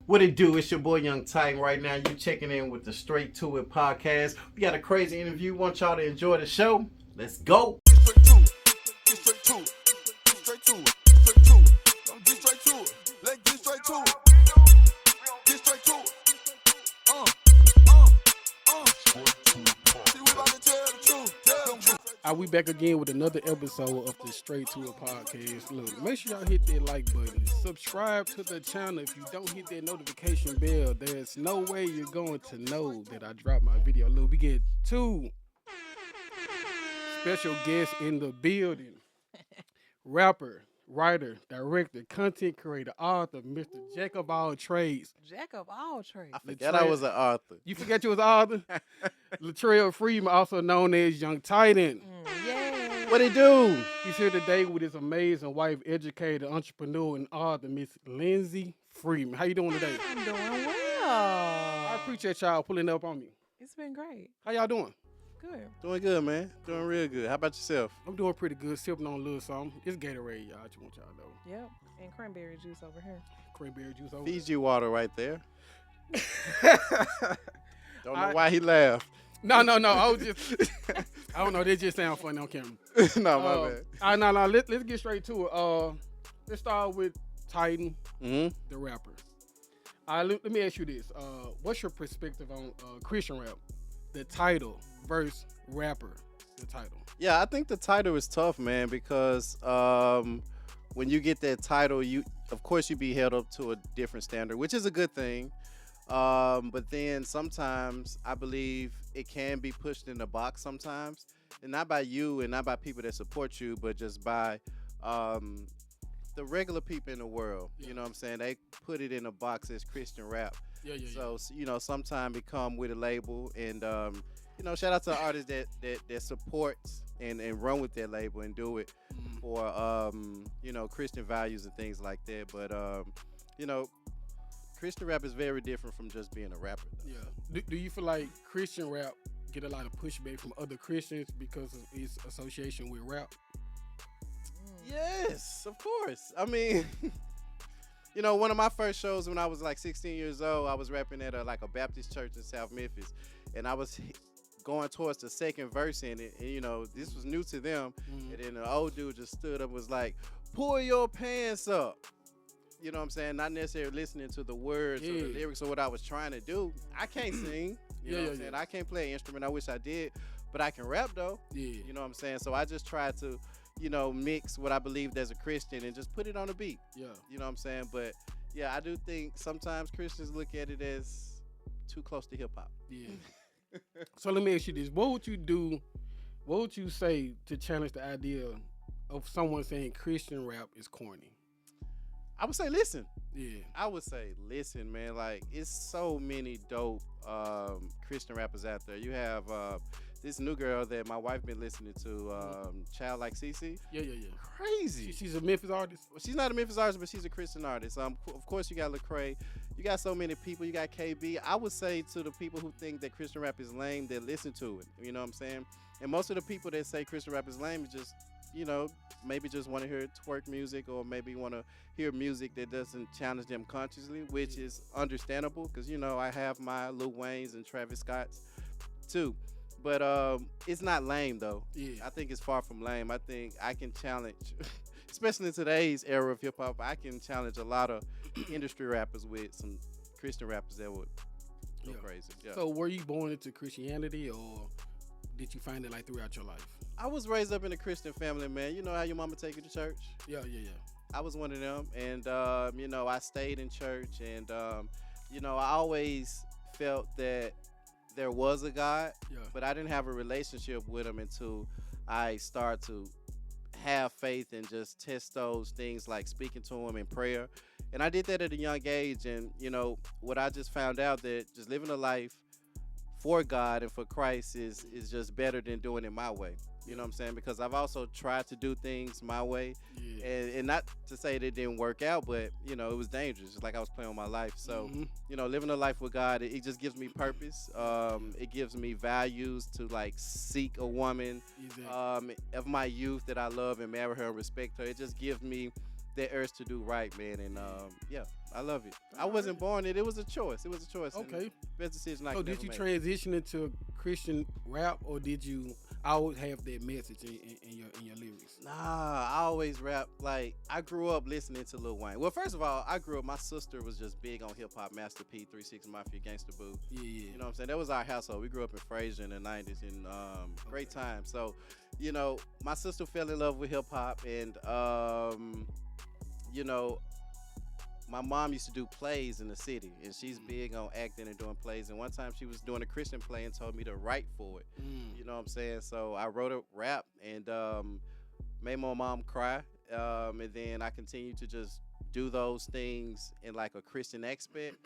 What it do? It's your boy Young Titan. Right now, you checking in with the Straight to It podcast. We got a crazy interview. Want y'all to enjoy the show. Let's go. We back again with another episode of the Straight to It podcast. Look, make sure y'all hit that like button. Subscribe to the channel. If you don't hit that notification bell, there's no way you're going to know that I dropped my video. Look, we get two special guests in the building. Rapper, writer, director, content creator, author, Mr. Jack of all trades. Jack of all trades. I forgot I was an author. You forgot you was an author? Latrell Freeman, also known as Young Titan. Yeah. What it do? He's here today with his amazing wife, educator, entrepreneur, and author, Miss Lindsay Freeman. How you doing today? I'm doing well. I appreciate y'all pulling up on me. It's been great. How y'all doing? Good. Doing good, man. Doing real good. How about yourself? I'm doing pretty good, sipping on a little something. It's Gatorade, y'all. I just want y'all to know. Yep. And cranberry juice over here. Cranberry juice over Fiji water right there. there. Don't know why he laughed. No. I was just, I don't know. They just sound funny on camera. No, my bad. All right, now, let's get straight to it. Let's start with Titan, Mm-hmm. the rapper. Let me ask you this. What's your perspective on Christian rap? The title versus rapper, the title. Yeah, I think the title is tough, man, because when you get that title, of course you be held up to a different standard, which is a good thing. But then sometimes I believe it can be pushed in a box sometimes, and not by you and not by people that support you, but just by the regular people in the world. Yeah. You know what I'm saying? They put it in a box as Christian rap. Yeah. So, sometimes it come with a label, and shout out to the artists that supports and run with that label and do it for Christian values and things like that. But Christian rap is very different from just being a rapper, though. Yeah. Do you feel like Christian rap get a lot of pushback from other Christians because of its association with rap? Yes, of course. I mean, one of my first shows when I was like 16 years old, I was rapping at a Baptist church in South Memphis, and I was going towards the second verse in it, and this was new to them, and then the old dude just stood up and was like, "Pull your pants up." You know what I'm saying? Not necessarily listening to the words or the lyrics or what I was trying to do. I can't sing. You know what I'm saying? I can't play an instrument. I wish I did, but I can rap though. Yeah. You know what I'm saying? So I just tried to mix what I believed as a Christian and just put it on a beat. Yeah. You know what I'm saying? But yeah, I do think sometimes Christians look at it as too close to hip hop. Yeah. So let me ask you this. What would you do, what would you say to challenge the idea of someone saying Christian rap is corny? I would say listen. Yeah. I would say listen, man. Like, it's so many dope Christian rappers out there. You have this new girl that my wife been listening to, Child Like CC. Yeah. Crazy. She's a Memphis artist? Well, she's not a Memphis artist, but she's a Christian artist. Of course, you got Lecrae. You got so many people. You got KB. I would say to the people who think that Christian rap is lame, that listen to it. You know what I'm saying? And most of the people that say Christian rap is lame is just, maybe just want to hear twerk music, or maybe want to hear music that doesn't challenge them consciously, which is understandable because, I have my Lil Waynes and Travis Scotts too. But it's not lame, though. Yeah. I think it's far from lame. I think I can challenge, especially in today's era of hip-hop, I can challenge a lot of industry rappers with some Christian rappers that would go crazy. Yeah. So were you born into Christianity, or did you find it throughout your life? I was raised up in a Christian family, man. You know how your mama take you to church? Yeah. I was one of them, and I stayed in church, and I always felt that there was a God, but I didn't have a relationship with him until I started to have faith and just test those things like speaking to him in prayer. And I did that at a young age, and what I just found out, that just living a life for God and for Christ is just better than doing it my way. You know what I'm saying? Because I've also tried to do things my way, and not to say that it didn't work out, but it was dangerous. It's like I was playing with my life. So living a life with God, it just gives me purpose. It gives me values to seek a woman of my youth that I love and marry her and respect her. It just gives me that urge to do right, man. And yeah, I love it. I wasn't born it. It was a choice. It was a choice. Okay. Best decision I So could did ever you make. transition into Christian rap, or did you always have that message in your lyrics? Nah, I always rap. Like, I grew up listening to Lil Wayne. Well, first of all, my sister was just big on hip hop, Master P, 3 6 Mafia, Gangsta Boo. Yeah. You know what I'm saying? That was our household. We grew up in Fraser in the 90s, and great time. So, my sister fell in love with hip hop, and, my mom used to do plays in the city, and she's big on acting and doing plays. And one time she was doing a Christian play and told me to write for it. You know what I'm saying? So I wrote a rap and made my mom cry. And then I continued to just do those things in like a Christian aspect.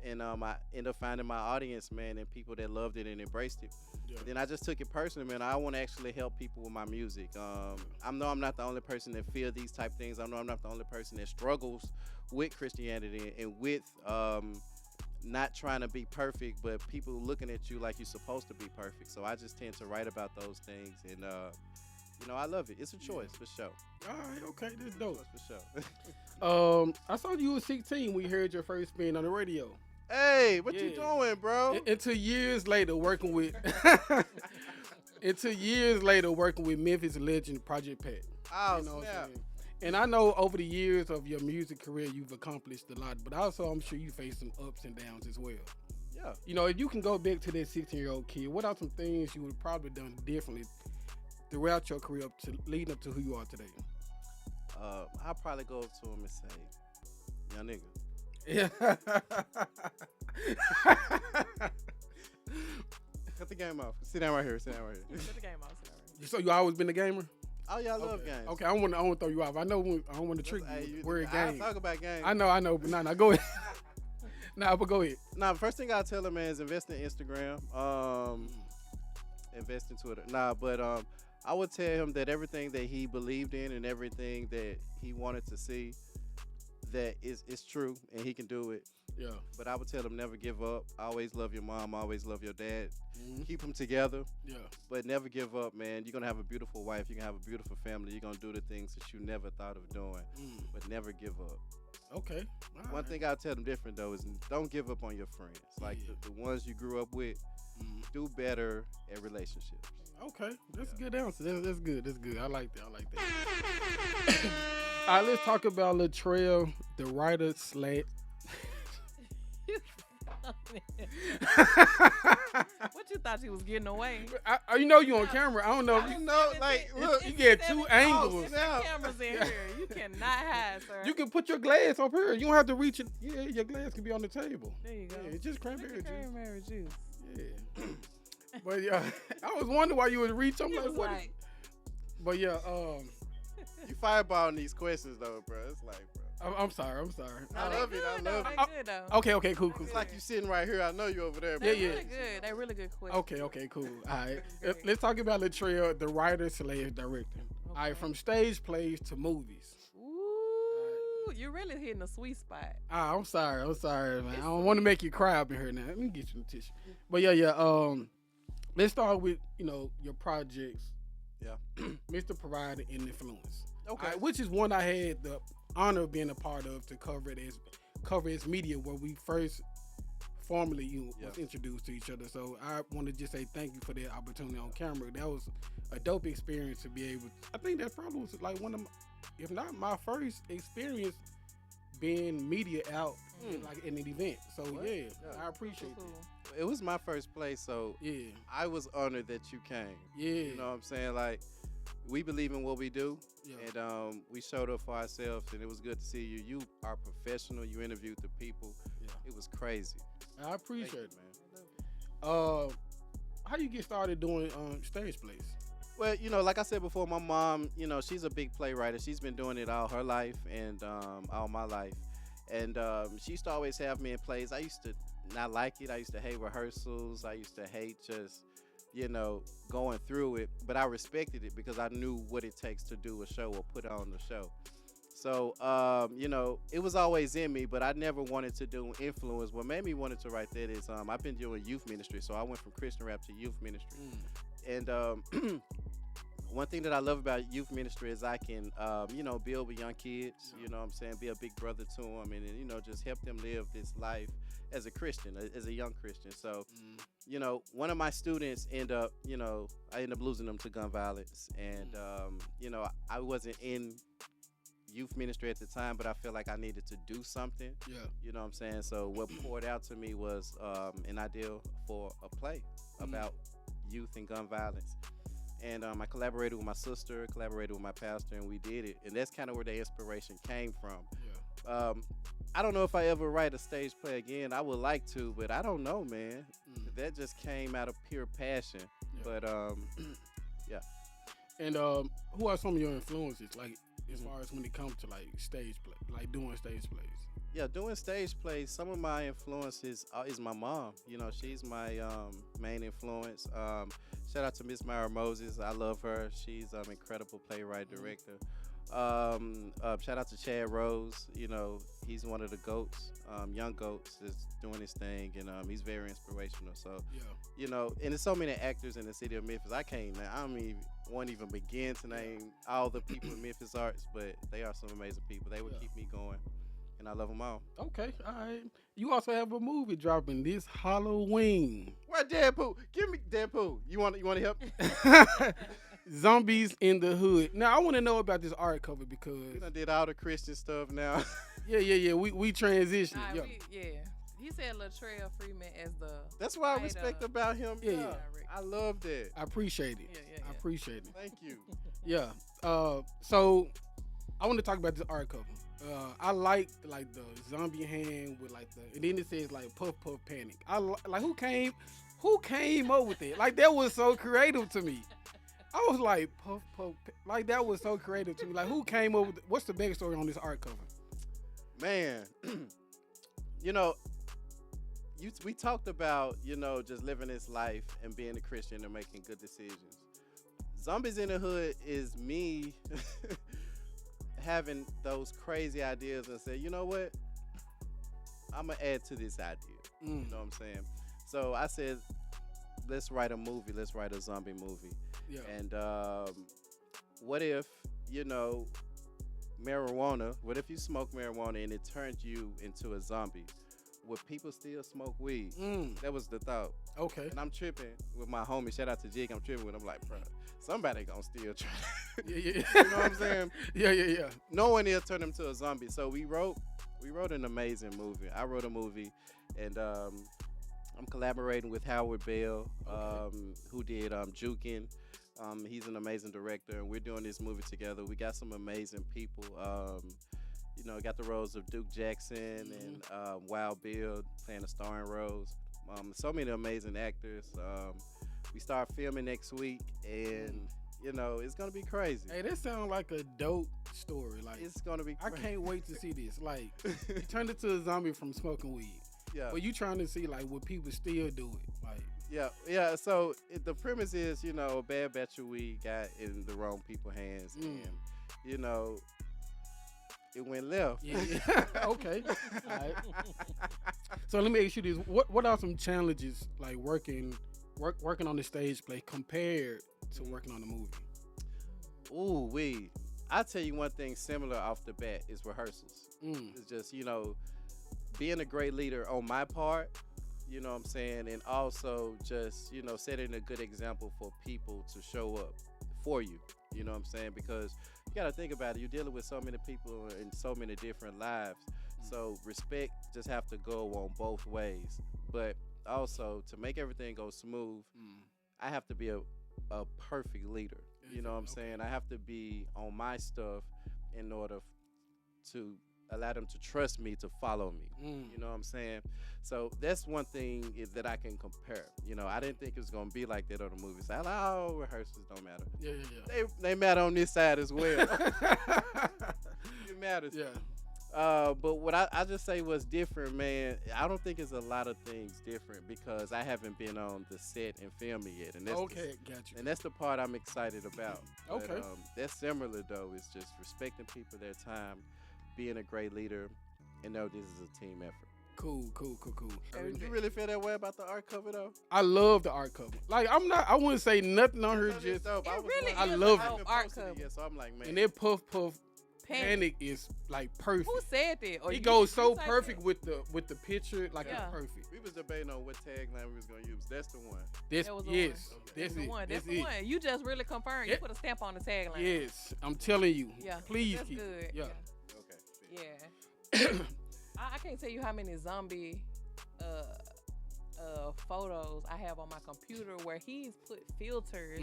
And I ended up finding my audience, man, and people that loved it and embraced it. Yeah. Then I just took it personally, man. I want to actually help people with my music. I know I'm not the only person that feel these type things. I know I'm not the only person that struggles with Christianity and with not trying to be perfect, but people looking at you like you're supposed to be perfect. So I just tend to write about those things, and I love it. It's a choice for sure. All right, okay, that's dope. For sure. I saw you was 16 when you heard your first spin on the radio. Hey, what you doing, bro? Until years later working with Memphis legend Project Pat. Oh, You know what I'm snap. saying? And I know over the years of your music career, you've accomplished a lot, but also I'm sure you faced some ups and downs as well. Yeah. If you can go back to that 16-year-old kid, what are some things you would have probably done differently throughout your career leading up to who you are today? I'll probably go up to him and say, young nigga. Yeah. Cut the game off. Sit down right here. Put the game off. So you always been a gamer? Oh, yeah, I love Okay. games. Okay, I don't want to throw you off. I know I don't want to trick you. With word I game. talk about games. I know, but nah, go ahead. But go ahead. Nah, first thing I'll tell him, man, is invest in Instagram. Invest in Twitter. But I would tell him that everything that he believed in and everything that he wanted to see, that is true and he can do it. Yeah. But I would tell him never give up. Always love your mom. Always love your dad. Mhm. Keep them together. Yeah. But never give up, man. You're going to have a beautiful wife. You're going to have a beautiful family. You're going to do the things that you never thought of doing. But never give up. Okay. All One right. thing I'll tell them different, though, is don't give up on your friends. Like Yeah. the ones you grew up with, do better at relationships. Okay, that's a good answer. That's good. That's good. I like that. All right, let's talk about Latrell, the writer / What you thought you was getting away? you on camera. I don't know. I don't know. Like, look, You get two angles. Cameras in here. You cannot hide, sir. You can put your glass up here. You don't have to reach it. Yeah, your glass can be on the table. There you go. Yeah, it's just cranberry juice. Cranberry juice. Yeah. But yeah, I was wondering why you would reach. I'm It like, was what? like, But yeah, you fireballing these questions, though, bro. It's like, bro. I'm sorry. no, I they love it. good, I though. love They it. good, though. Okay, cool. It's like you sitting right here. I know you over there, bro. They Yeah. really good. They really good questions. Okay, cool. All right, let's talk about Latrell, the writer / director. All right, from stage plays to movies. Ooh, you're really hitting a sweet spot. I'm sorry, man. I don't want to make you cry up in here now. Let me get you a tissue. But yeah. Let's start with your projects. Yeah. Mr. Provider and Influence. Okay. All right, which is one I had the honor of being a part of to cover its media where we first formally was introduced to each other. So I want to just say thank you for that opportunity on camera. That was a dope experience to be able. I think that probably was like one of, if not my first experience being media out like in an event. So yeah, I appreciate Cool. that. It was my first place, so Yeah, I was honored that you came. yeah. You know what I'm saying? Like, we believe in what we do, Yeah. and we showed up for ourselves, and it was good to see you. You are professional. You interviewed the people. Yeah. It was crazy. I appreciate Thank it. you, man. How you get started doing stage plays? Well, like I said before, my mom, she's a big playwright. She's been doing it all her life and all my life. And she used to always have me in plays. I used to not like it. I used to hate rehearsals. I used to hate just, going through it. But I respected it because I knew what it takes to do a show or put on the show. So, it was always in me, but I never wanted to do influence. What made me wanted to write that is I've been doing youth ministry. So I went from Christian rap to youth ministry. And one thing that I love about youth ministry is I can, build with young kids. You know what I'm saying? Be a big brother to them, and just help them live this life as a Christian, as a young Christian. So, one of my students I end up losing them to gun violence, and I wasn't in youth ministry at the time, but I feel like I needed to do something. Yeah. You know what I'm saying? So what poured out to me was an idea for a play about youth and gun violence. And I collaborated with my sister, collaborated with my pastor, and we did it. And that's kind of where the inspiration came from. Yeah. I don't know if I ever write a stage play again. I would like to, but I don't know, man. That just came out of pure passion. Yeah. But yeah. And who are some of your influences, like as far as when it comes to like stage play, like doing stage plays? Yeah, doing stage plays, some of my influences is my mom. She's my main influence. Shout out to Miss Myra Moses. I love her. She's an incredible playwright, director. Shout out to Chad Rose. He's one of the goats, young goats, is doing his thing, and he's very inspirational. So, and there's so many actors in the city of Memphis. Won't even begin to name all the people in Memphis Arts, but they are some amazing people. They would keep me going, and I love them all. Okay, all right. You also have a movie dropping this Halloween. Where Deadpool? Give me Deadpool. You want to help? Zombies in the Hood. Now I want to know about this art cover because we done did all the Christian stuff now. Yeah. We transitioned. Nah, He said Latrell Freeman as the. That's what I respect about him. Yeah. I love that. I appreciate it. Yeah. I appreciate it. Thank you. Yeah. So I want to talk about this art cover. I like the zombie hand with and then it says like Puff Puff Panic. Who came up with it? Like that was so creative to me. I was like Puff Puff, like that was so creative to me. Like who came up with it? What's the backstory on this art cover? Man, we talked about just living this life and being a Christian and making good decisions. Zombies in the Hood is me having those crazy ideas and say, you know what? I'm going to add to this idea. You know what I'm saying? So I said, let's write a movie. Let's write a zombie movie. Yeah. And what if, marijuana, what if you smoke marijuana and it turned you into a zombie? Would people still smoke weed? That was the thought. Okay. And I'm tripping with my homie. Shout out to Jig. I'm tripping with him. I'm like, bro, somebody gonna still try. Yeah. You know what I'm saying? Yeah. No one else turned him to a zombie. So we wrote an amazing movie. I wrote a movie, and I'm collaborating with Howard Bell, who did Jukin. He's an amazing director, and we're doing this movie together. We got some amazing people. Got the roles of Duke Jackson and Wild Bill playing the starring roles. So many amazing actors. We start filming next week, and it's gonna be crazy. Hey, that sounds like a dope story. Like it's gonna be crazy. I can't wait to see this. Like you turned into a zombie from smoking weed. Yeah. But you trying to see like would people still do it? Like yeah. So the premise is, a bad batch of weed got in the wrong people's hands, and it went left. Yeah. Okay. All right. So let me ask you this: What are some challenges like working on the stage play compared to working on the movie? Ooh, I'll tell you one thing similar off the bat is rehearsals. It's just, being a great leader on my part, you know what I'm saying, and also just, setting a good example for people to show up for you, you know what I'm saying, because you got to think about it. You're dealing with so many people in so many different lives. So respect just have to go on both ways. But also to make everything go smooth, I have to be a perfect leader. You know what I'm saying? I have to be on my stuff in order to allow them to trust me, to follow me. You know what I'm saying? So that's one thing that I can compare. I didn't think it was going to be like that on the movies. I like, oh, rehearsals don't matter. Yeah. They matter on this side as well. It matters. Yeah. But what I just say was different, man. I don't think it's a lot of things different because I haven't been on the set and filming yet. And that's got you. And that's the part I'm excited about. Okay. But, that's similar though. It's just respecting people, their time, being a great leader, and know this is a team effort. Cool. Did you really feel that way about the art cover though? I love the art cover. Like I wouldn't say nothing on her. Just dope. I love it. Art cover. Yet, so I'm like, man. And that puff panic is like perfect. Who said that? Or it goes so perfect with the picture. Like it's perfect. We was debating on what tagline we was gonna use. That's the one. That's the one. That's the one. You just really confirmed. You put a stamp on the tagline. Yes, I'm telling you. Yeah. Please that's keep good. it. Yeah. Okay. Yeah. I can't tell you how many zombie photos I have on my computer where he's put filters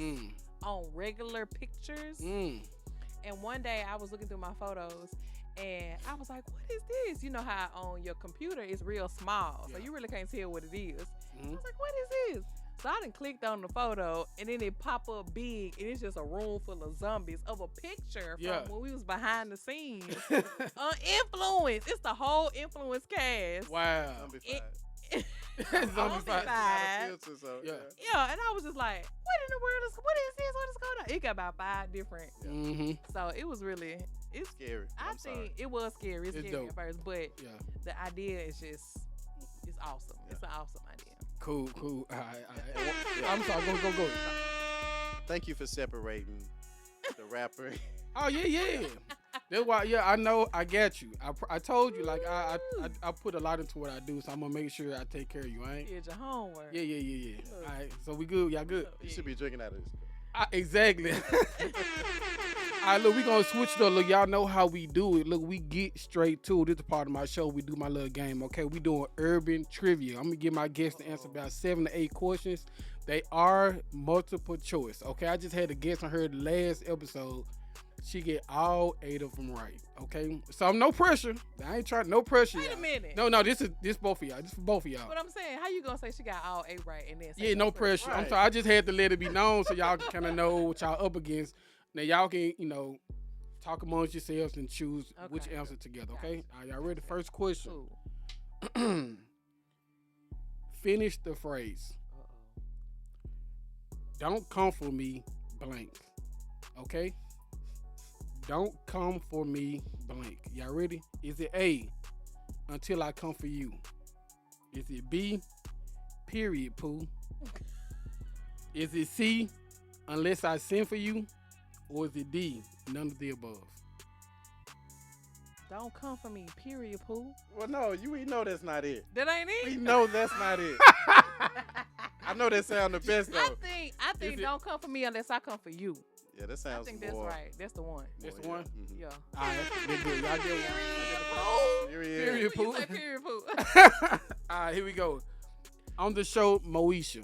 on regular pictures. And one day I was looking through my photos and I was like, what is this? You know how on your computer it's real small, so you really can't tell what it is. I was like, what is this? So I done clicked on the photo and then it pop up big and it's just a room full of zombies of a picture from when we was behind the scenes. Influence. It's the whole Influence cast. Wow. Zombified. Yeah, and I was just like, what in the world is this? What is going on? It got about 5 different. So it was really it's scary. I think it was scary. It's scary dope. at first, but the idea is just it's awesome. It's an awesome idea. Cool. All right. I'm sorry. Go. Thank you for separating the rapper. Oh yeah. That's why. Yeah, I know. I got you. I told you. Like I put a lot into what I do, so I'm gonna make sure I take care of you. Ain't? Did your homework. Yeah. All right. So we good. Y'all good. You should be drinking out of this. Exactly. All right, look, we gonna switch it up. Look, y'all know how we do it. Look, we get straight to it. This is part of my show. We do my little game, okay? We doing urban trivia. I'm gonna give my guests to answer about 7 to 8 questions. They are multiple choice, okay? I just had a guest on her last episode. She get all 8 of them right, okay? So no pressure. I ain't trying, no pressure. Wait a minute. No, this both of y'all. This for both of y'all. But I'm saying, how you gonna say she got all 8 right and then say no pressure. Right. I'm sorry. I just had to let it be known so y'all can kind of know what y'all up against. Now y'all can, talk amongst yourselves and choose which answer together, okay? Are y'all ready? First question. Finish the phrase. Don't come for me, blank. Okay? Don't come for me, blank. Y'all ready? Is it A, until I come for you? Is it B, period, poo? Is it C, unless I send for you? Or is it D, none of the above? Don't come for me, period, poo. Well, no, we know that's not it. That ain't it? We know that's not it. I know that sound the best, though. I think don't come for me unless I come for you. Yeah, that sounds I think more. that's right. That's the one. That's the one? Mm-hmm. Yeah. All right, they're good. Y'all get one. Period, poo. Period, poo. All right, here we go. On the show, Moesha.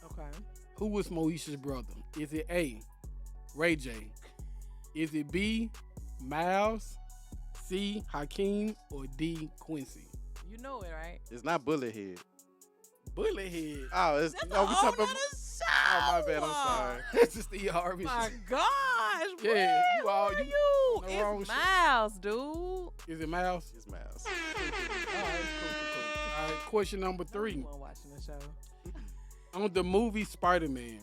Okay. Who was Moesha's brother? Is it A, Ray J? Is it B, Miles? C, Hakeem? Or D, Quincy? You know it, right? It's not Bullethead. Bullethead. Oh, it's That's no. We talking about. show. Oh, my bad. I'm sorry. It's just the Harvey. My gosh. Yeah, you are. You. No wrong It's shit. Miles, dude. Is it Miles? It's Miles. All right, cool. All right, question number 3. I'm watching the show. On the movie Spider-Man.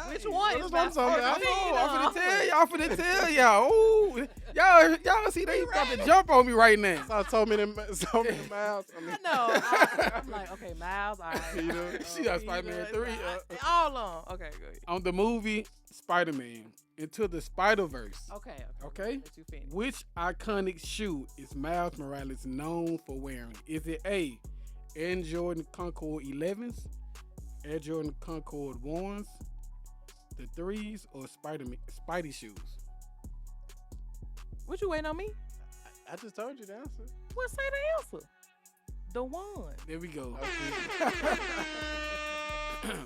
Which one? That's what I'm talking about. I'm finna tell y'all. Ooh, y'all see they about to jump on me right now. So many miles. I know. I'm like, okay, Miles. All right. She got Spider-Man 3. All on. Okay, good. On the movie Spider-Man, Into the Spider-Verse. Okay. Let you finish. Which iconic shoe is Miles Morales known for wearing? Is it A, Air Jordan Concord 11s, Air Jordan Concord 1s, the 3s, or Spidey shoes? What you waiting on me? I just told you the answer. Well, say the answer. The one. There we go. Okay.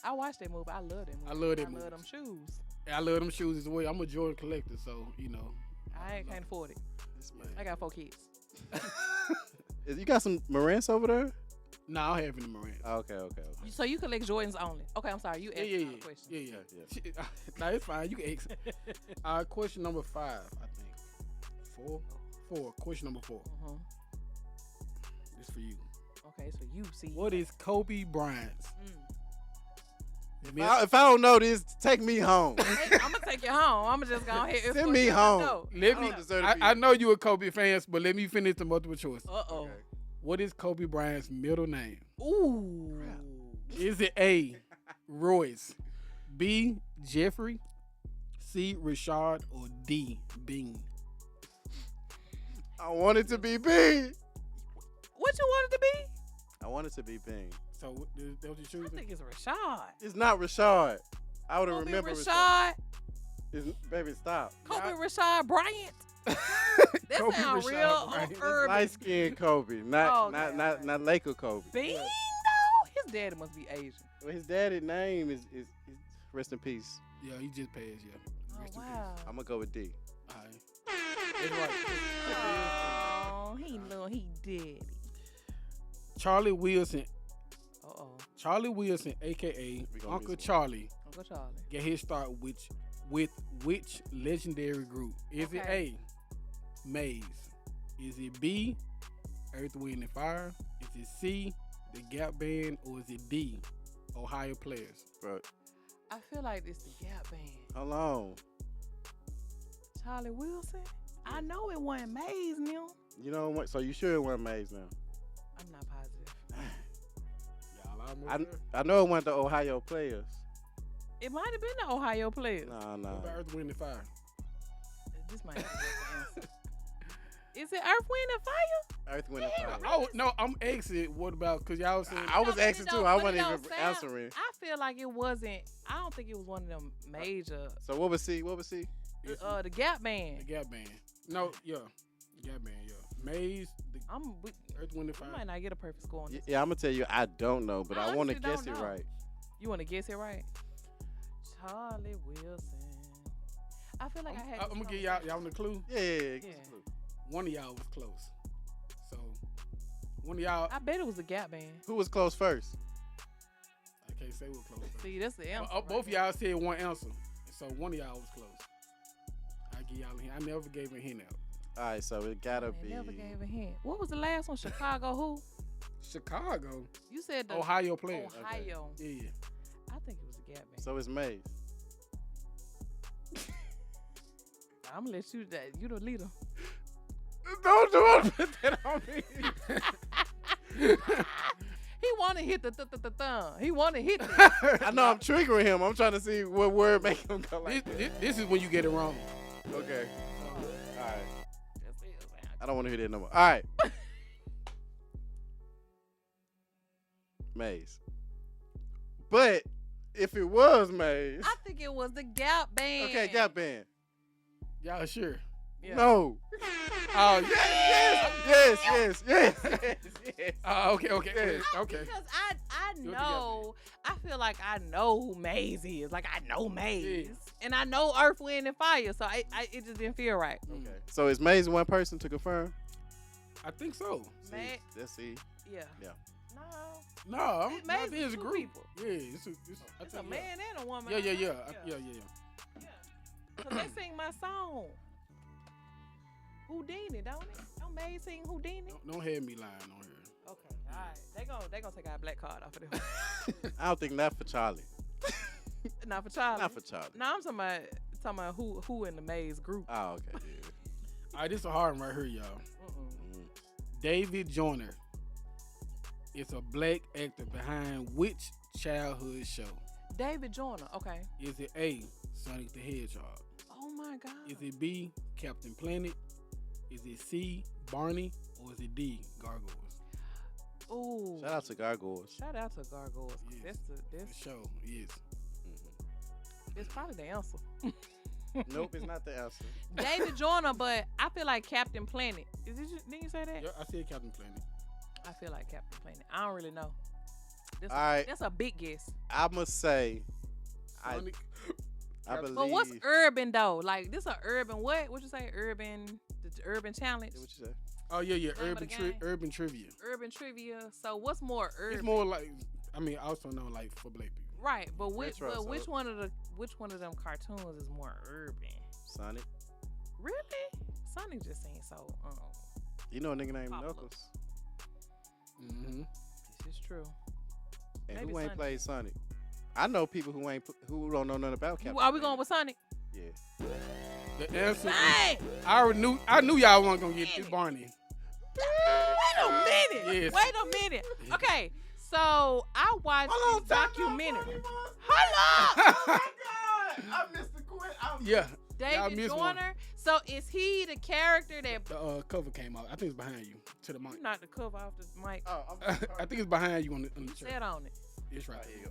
I watched that movie. I love that movie. I love that movie. I love them shoes. I love them shoes as well. I'm a Jordan collector, so, I can't afford it. I got 4 kids. You got some Marantz over there? No, I don't have any Morant. Okay. So you collect Jordans only? Okay, I'm sorry. You asked me a question. Yeah. No, it's fine. You can ask. Question number 5, I think. 4. Question number 4. This for you. Okay, it's for you. See. What is Kobe Bryant's? If I don't know this, take me home. Hey, I'm gonna take you home. I'm gonna just go ahead. Send me home. I know you a Kobe fan, but let me finish the multiple choice. Uh-oh. What is Kobe Bryant's middle name? Ooh. Is it A, Royce, B, Jeffrey, C, Rashad, or D, Bean? I want it to be Bing. What you want it to be? I want it to be Bing. So that what you I choosing? think it's Rashad. It's not Rashad. I would have Kobe remembered Rashad. Baby, stop. Kobe Rashad Bryant. That Kobe sound Rashad real Bryant. urban. Light skinned Kobe, not Okay. not Laker Kobe. Bean though? His daddy must be Asian. Well, his daddy's name is rest in peace. Yeah, he just passed. Yeah. Oh, Rest in wow. I'm gonna go with D. peace. All right. That's right. Oh, he knew he did. Charlie Wilson. Uh-oh. Charlie Wilson, aka We gonna Uncle miss one. Charlie, Uncle Charlie. get his start with which legendary group? Is it Okay. A, Maze? Is it B, Earth, Wind, and Fire? Is it C, the Gap Band? Or is it D, Ohio Players? Bro, I feel like it's the Gap Band. how long? Charlie Wilson? I know it wasn't Maze, Neil. You know what? So you sure it wasn't Maze now? I'm not positive. Y'all almost there? I know it wasn't the Ohio Players. It might have been the Ohio Players. No, What no. about Earth, Wind, and Fire? This might be the answer. Is it Earth, Wind, and Fire? Earth, Wind, and Fire. Oh no, I'm asking. What about? Because y'all was saying I was No, but it asking don't- too. I but it wasn't don't even sound- answering. I feel like it wasn't. I don't think it was one of them major. So what was C? What was C? The Gap the Band. Gap Band. No, yeah, the Gap Band. Yeah, Maze, the We Earth, Wind, and Fire. might not get a perfect score on this. Yeah, I'm gonna tell you, I don't know, but I want to honestly guess don't it know. right. You want to guess it right? Charlie Wilson. I feel like I had. I'm gonna give y'all the clue. Yeah, give us Yeah. a clue. One of y'all was close. So one of y'all, I bet it was the Gap Band. Who was close first? I can't say was close. See, that's the answer. Both of y'all said one answer, so one of y'all was close. I give y'all a hint. I never gave a hint out. All right, so it gotta They be. never gave a hint. What was the last one? Chicago who? Chicago, You said the Ohio players. Ohio. Yeah. I think it was the Gap Band. So it's Maze. I'm gonna let you. You the leader. Don't do it. Put that on me. He want to hit the thumb. He want to hit it. I know I'm triggering him. I'm trying to see what word make him go like This, that. this is when you get it wrong. Okay. All right. That's it, man. I don't want to hear that no more. All right. Maze. But if it was Maze, I think it was the Gap Band. okay, Gap Band. Y'all sure? Yeah. No. Oh, Yes. okay. Yes. Okay. Because I Do it know, I feel like I know who Maze is. Like I know Maze, Yeah. and I know Earth, Wind, and Fire. So it just didn't feel right. Okay. So is Maze one person to confirm? I think so. See, Ma- let's see. Yeah. Yeah. No, No, I'm Maze not is there's a two group. people. Yeah, it's I It's a think, man and a woman. Yeah. I Yeah. know. Yeah. Cause they sing my song. Houdini, don't it? Don't Maze sing Houdini? Don't have me lying on here. Okay, all right. They gonna take our black card off of them. I don't think not for Charlie. Not for Charlie. Not for Charlie. No, I'm talking about who in the Maze group. Oh, okay. Yeah. All right, this is a hard one right here, y'all. Mm-mm. David Joyner is a black actor behind which childhood show? David Joyner. Okay. Is it A, Sonic the Hedgehog? Oh my God. Is it B, Captain Planet? Is it C, Barney? Or is it D, Gargoyles? Ooh. Shout out to Gargoyles. Shout out to Gargoyles. Yes. That's The show, yes. it's probably the answer. Nope, it's not the answer. David Joyner, but I feel like Captain Planet. Didn't you say that? Yeah, I said Captain Planet. I feel like Captain Planet. I don't really know. All right. That's a big guess. I must say, Sonic. I believe. But what's urban though? Like this a urban what? What you say? The urban challenge. What you say? Oh, yeah. Name of the game? Urban trivia. Urban trivia. So what's more urban? It's more like, I mean, also known like for black people. Right, but which Retro, which so- one of them cartoons is more urban? Sonic. Really? Sonic just seems so You know a nigga named Popular. Knuckles. Mm-hmm. this is true. And Maybe who ain't Sonic. played Sonic? I know people who don't know nothing about Captain. Are we Planet. going with Sonic? Yeah. The answer. Dang! I knew y'all weren't gonna get this Barney. Wait a minute. Yes. Wait a minute. Okay, so I watched this documentary. Hold up! Oh my God! I missed the quiz. Yeah. David missed Joyner. one. So is he the character that? The cover came out. I think it's behind you to the mic. You knocked the cover off the mic. Oh, I'm sorry. I think it's behind you on the chair. Said on it. It's right here.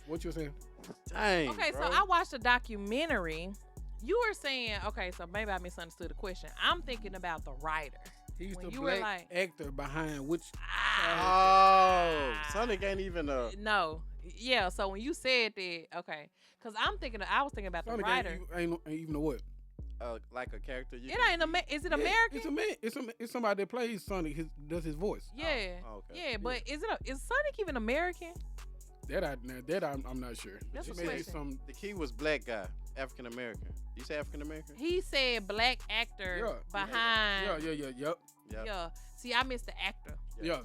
What you were saying? Dang. Okay, bro. so I watched a documentary. You were saying, okay, so maybe I misunderstood the question. I'm thinking about the writer. He's When the you were black like- actor behind which. Oh, Sonic ain't even a. No. Yeah, so when you said that, okay. Because I was thinking about the Sonic writer. ain't even a what? Like a character. You It ain't is it Yeah, American? It's a man. It's somebody that plays Sonic. Does his voice. Yeah. Oh, okay. Yeah, but is Sonic even American? I'm not sure. That's It a may be question. some. The key was black guy, African American. You say African American? He said black actor behind. Yep. Yeah. See, I missed the actor. Yeah.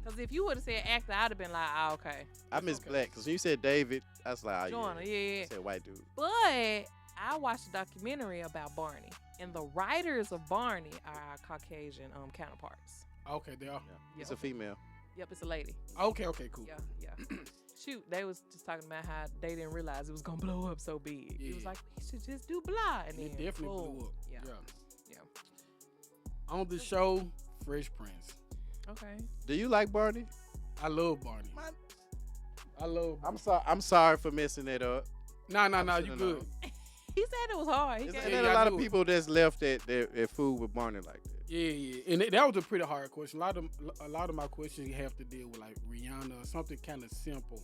Because if you would have said actor, I'd have been like, oh, okay. I miss okay. black because when you said David, I was like, oh, Joyner, yeah. You said white dude. But I watched a documentary about Barney, and the writers of Barney are our Caucasian counterparts. Okay, they are. Yeah. It's a female. Yep, it's a lady. Okay, cool. Yeah. Shoot, they was just talking about how they didn't realize it was gonna blow up so big. It was Yeah. like, we should just do blah, and then It definitely boom. blew up. Yeah. On the show, Fresh Prince. Okay. Do you like Barney? I love Barney. I love. I'm sorry for messing it up. No, I you should've good. known. He said it was hard. He There's got Yeah, ain't I a lot do of it. people that's left that food with Barney like that. Yeah, and that was a pretty hard question. A lot of my questions have to deal with like Rihanna or something kind of simple.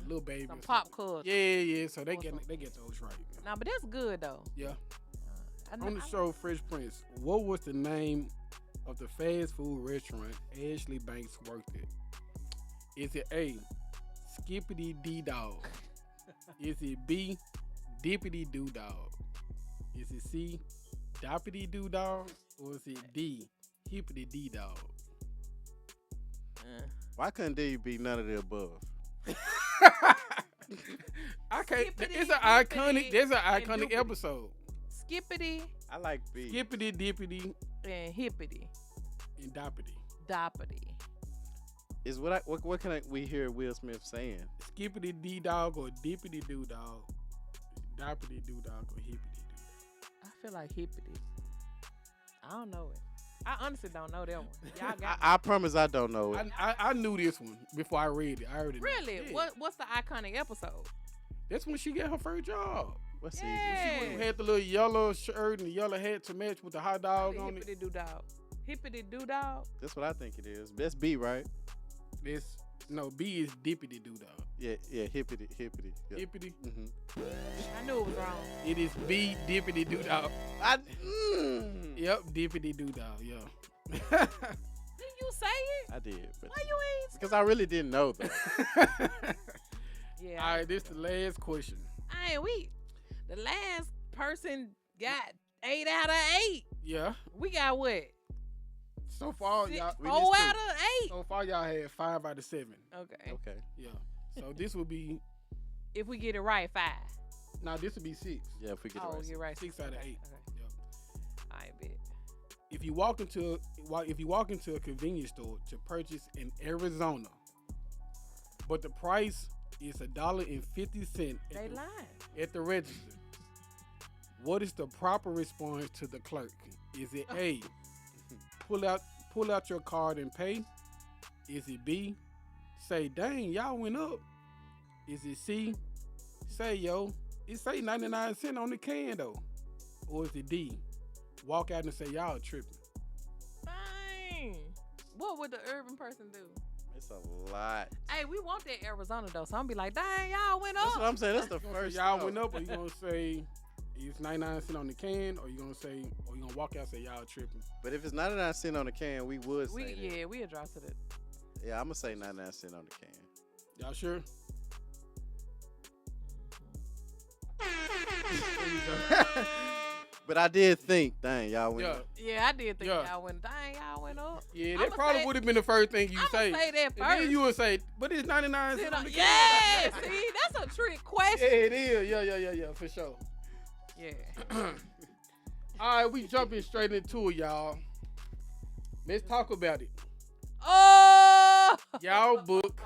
Little baby. some or pop something. culture. Yeah. So they get those right. Nah, but that's good though. Yeah. I On the show, Fresh Prince, what was the name of the fast food restaurant Ashley Banks worked at? Is it A, Skippity D Dog? Is it B, Dippity Doo Dog? Is it C, Doppity Doo Dog? Or is it D, Hippity D Dog? Why couldn't D be none of the above? I can't. Skippity, It's an iconic. dippity, There's an and iconic doopity. episode. Skippity I like B. Skippity Dippity and hippity, and Doppity. doppity. Is what can we hear Will Smith saying? Skippity D Dog or Dippity Doo Dog? Doppity Doo Dog or Hippity Doo Dog? I feel like hippity. I don't know it. I honestly don't know that one. Y'all got I promise I don't know it. I knew this one before I read it. I already knew. really? Yeah. What's the iconic episode? That's when she got her first job. What Yeah. season? She had the little yellow shirt and the yellow hat to match with the hot dog on it. Hippity doo dog. Hippity doo dog. That's what I think it is. That's B, right? B is Dippity Doo Dog. Yeah, hippity. Yeah. Dippity. Mm-hmm. I knew it was wrong. It is B, Dippity Doo Dog. Yep, Dippity Doo Dog. Yeah. Didn't you say it? I did, but Why you ain't? because I really didn't know though. Yeah. All right, this is the last question. The last person got 8 out of 8. Yeah. We got what? So far, Six, y'all. 4 out of 8. So far, y'all had 5 out of 7. Okay. Okay. Yeah. So this would be. If we get it right, 5. Now this would be 6. Yeah, if we get it Oh, right. you're right. 6 out of 8. Okay. Yeah. I bet. If you walk into a convenience store to purchase in Arizona, but the price is $1.50 They lying. at the register, what is the proper response to the clerk? Is it A, pull out your card and pay? Is it B, say, dang, y'all went up? Is it C, say, yo, it say 99 cents on the can though? Or is it D, walk out and say, y'all tripping? Fine. What would the urban person do? It's a lot. Hey, we want that Arizona though, so I'm be like, dang, y'all went That's what up. I'm saying. That's the You gonna say first. y'all went up, or you gonna say it's 99 cents on the can, or you gonna walk out and say y'all tripping? But if it's 99 cents on the can, we would say that. We'll drop to the. Yeah, I'm gonna say 99 cents on the can. Y'all sure? But I did think, dang, y'all went Yeah. up. Yeah, I did think Yeah. y'all went. Dang, y'all went up. Yeah, I'ma that probably say- would have been the first thing you I'ma say. say that And first. then you would say, but it's 99 cents on the Yeah, can. see, that's a trick Yeah, question. it is. Yeah, for sure. Yeah. All right, we jumping straight into it, y'all. Let's talk about it. Oh, Y'all book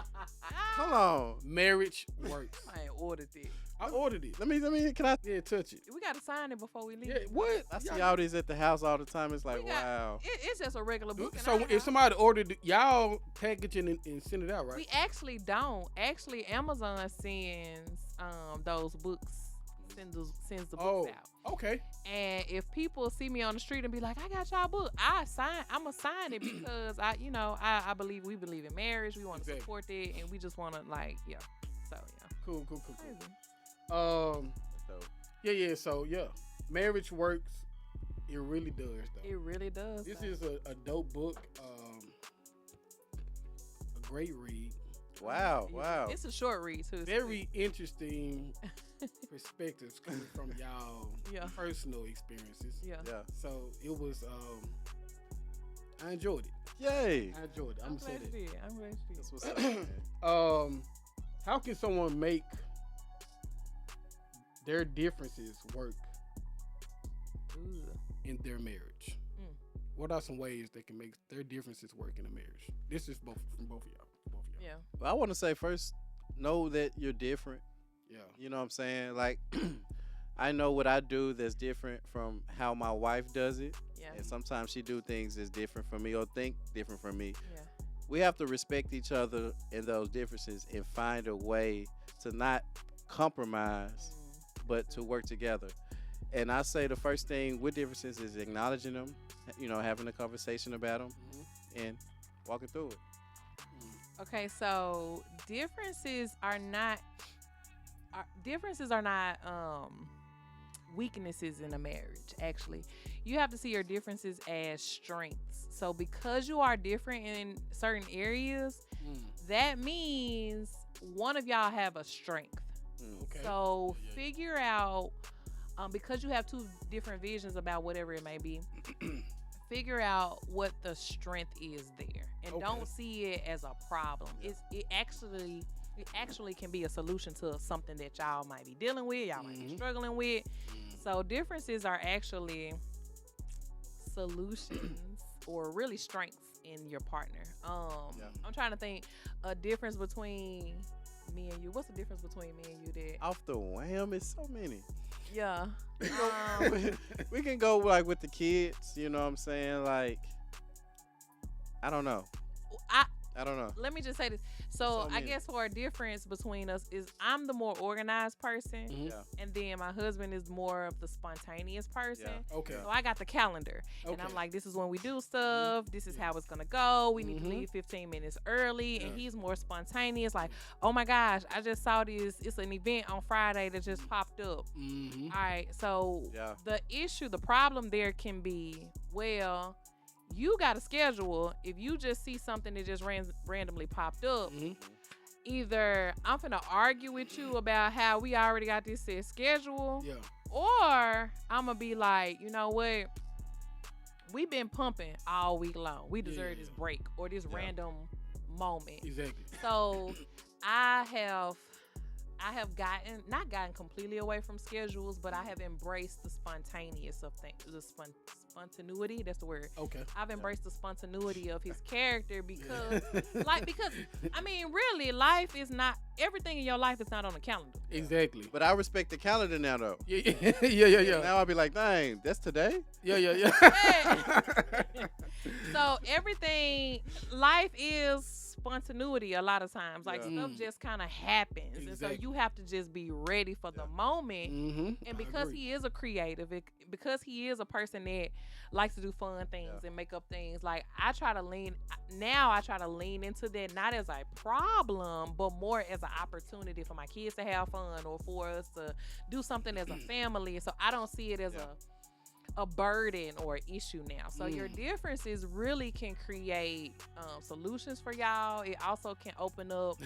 Come on. Marriage Works. I ain't ordered it. I ordered it. Let me. Can I? Yeah, touch it. We gotta sign it before we leave. Yeah, what? I see all these at the house all the time. It's like, We got- wow. It's just a regular book. So if somebody ordered it, y'all package it and send it out, right? We actually don't. Actually, Amazon sends those books. Sends the books out. Okay. And if people see me on the street and be like, "I got y'all book," I'ma sign it because I believe we believe in marriage. We want to support it, and we just want to So yeah. Cool. Crazy. Yeah. So yeah, Marriage Works. It really does, though. It really does. This is a dope book. A great read. Wow. It's a short read too. Very interesting perspectives coming from y'all personal experiences. Yeah. So it was. I enjoyed it. Yay. I enjoyed it. I'm glad gonna say you did. I'm glad you did. That's what's up, man. How can someone make their differences work Ooh. in their marriage? What are some ways they can make their differences work in a marriage? This is both of y'all. Yeah. Well, I want to say first, know that you're different. Yeah. You know what I'm saying? Like, I know what I do that's different from how my wife does it. Yeah. And sometimes she do things that's different from me or think different from me. Yeah. We have to respect each other in those differences and find a way to not compromise, but to work together. And I say the first thing with differences is acknowledging them, having a conversation about them, and walking through it. Okay, so differences are not weaknesses in a marriage. Actually, you have to see your differences as strengths. So because you are different in certain areas, that means one of y'all have a strength. Okay. So figure out, because you have two different visions about whatever it may be, figure out what the strength is there, and don't see it as a problem. It actually can be a solution to something that y'all might be dealing with, y'all might be struggling with. So differences are actually solutions or really strengths in your partner. I'm trying to think a difference between me and you. What's the difference between me and you that Off the wham, it's so many. Yeah. We can go like with the kids, you know what I'm saying? Like, I don't know. I don't know. Let me just say this. So I guess for a difference between us is I'm the more organized person, and then my husband is more of the spontaneous person. Yeah. Okay. So I got the calendar, and I'm like, this is when we do stuff. This is how it's gonna go. We need to leave 15 minutes early, and he's more spontaneous. Like, oh my gosh, I just saw this. It's an event on Friday that just popped up. All right. So the problem there can be, well, you got a schedule. If you just see something that just randomly popped up, either I'm finna argue with you about how we already got this set schedule, or I'm gonna be like, you know what? We've been pumping all week long. We deserve this break or this random moment. Exactly. So I have not gotten completely away from schedules, but I have embraced the spontaneous of things, spontaneity. That's the word. Okay. I've embraced the spontaneity of his character because I mean, really, life is not everything in your life is not on a calendar. Exactly. But I respect the calendar now, though. Yeah. Now I'll be like, dang, that's today? Yeah. So life is spontaneity a lot of times. Like stuff just kind of happens. Exactly. And so you have to just be ready for the moment. And because he is a creative, because he is a person that likes to do fun things and make up things, like I try to lean into that not as a problem, but more as an opportunity for my kids to have fun or for us to do something as a family. So I don't see it as a burden or issue now. So your differences really can create solutions for y'all. It also can open up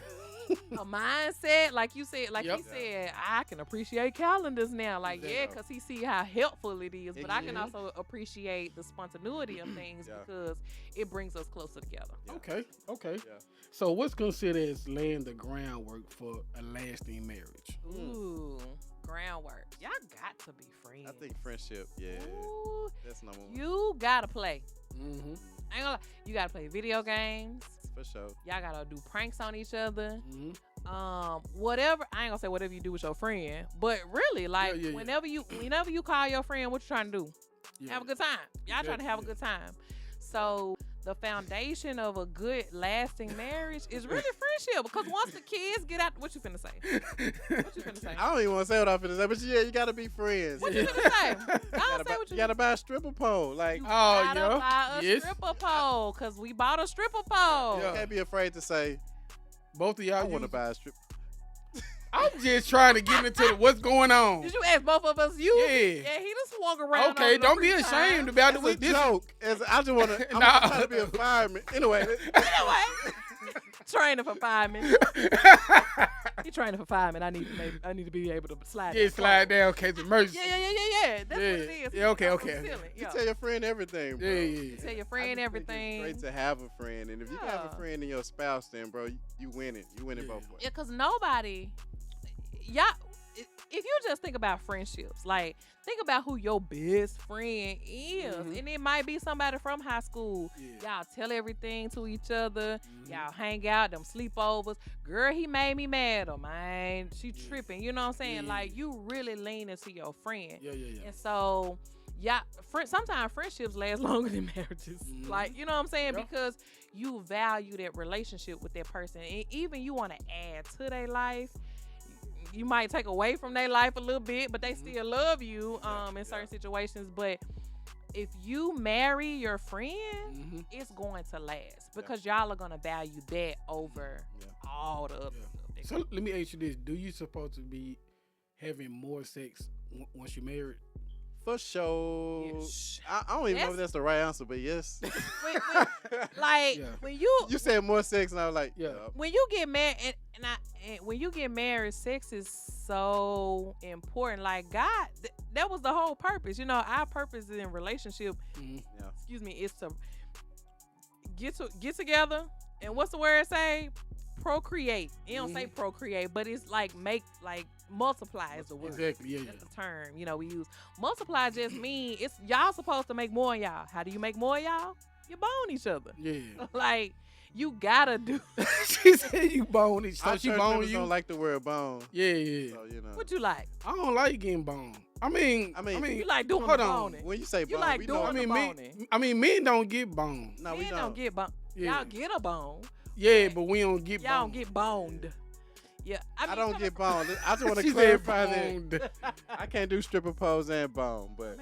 a mindset, like you said, he said, I can appreciate calendars now. Like, because he see how helpful it is. But I can also appreciate the spontaneity of things because it brings us closer together. Okay. Yeah. So what's considered as laying the groundwork for a lasting marriage? Ooh, groundwork. Y'all got to be friends. I think friendship, Ooh, that's number one. You gotta play. I ain't gonna lie. You gotta play video games. For sure. Y'all gotta do pranks on each other. Mm-hmm. Whatever. I ain't gonna say whatever you do with your friend, but really, like whenever you call your friend, what you trying to do? Yeah. Have a good time. Y'all trying to have a good time. So the foundation of a good, lasting marriage is really friendship. Because once the kids get out, what you finna say? What you finna say? I don't even want to say what I'm finna say, but yeah, you gotta be friends. What you finna say? I don't say what you gotta buy a stripper pole. Like, gotta buy a stripper pole. Because we bought a stripper pole. You can't be afraid to say, both of y'all I want to buy a stripper. I'm just trying to get into what's going on. Did you ask both of us? Yeah. Yeah, he just walk around. Okay, don't be ashamed about it. It's a joke. I just want to. I'm trying to be a fireman. Anyway. Training for fireman. He training for fireman. I need to be able to slide. Yeah, slide down in case of emergency. Yeah. That's what it is. Yeah, okay. You tell your friend everything, bro. Yeah. You tell your friend everything. It's great to have a friend, and if you can have a friend and your spouse, then bro, you win it. You win it both ways. Yeah, because nobody. Y'all, if you just think about friendships, like think about who your best friend is, and it might be somebody from high school. Y'all tell everything to each other. Y'all hang out, them sleepovers. Girl, he made me mad, or man, she tripping. You know what I'm saying? Like you really lean into your friend. Yeah. And so, sometimes friendships last longer than marriages. Like you know what I'm saying? Because you value that relationship with that person, and even you want to add to their life. You might take away from their life a little bit, but they still love you in certain situations. But if you marry your friend, it's going to last because y'all are going to value that over all the other stuff. So let me ask you this. Do you supposed to be having more sex once you're married? For sure. Yes. I don't even know if that's the right answer, but yes. When you said more sex, and I was like, when you get married, and when you get married, sex is so important. Like God, that was the whole purpose. You know, our purpose in relationship, is to get together. And what's the word say? Procreate. It don't say procreate, but it's like multiply is the word. Exactly. Yeah. That's the term. You know, we use multiply. Just mean it's y'all supposed to make more of y'all. How do you make more of y'all? You bone each other. Yeah. Like you gotta do. She said you bone each other. She bone you. Don't like the word bone. Yeah. So, you know. What you like? I don't like getting boned. I mean, you like doing the boning. When you say bone, you like doing the boning. Men don't get boned. No, men we don't get boned. Y'all get a bone. Yeah, but we don't get boned. Y'all don't get boned. Yeah, I don't get boned. I just want to clarify that I can't do stripper pose and bone, but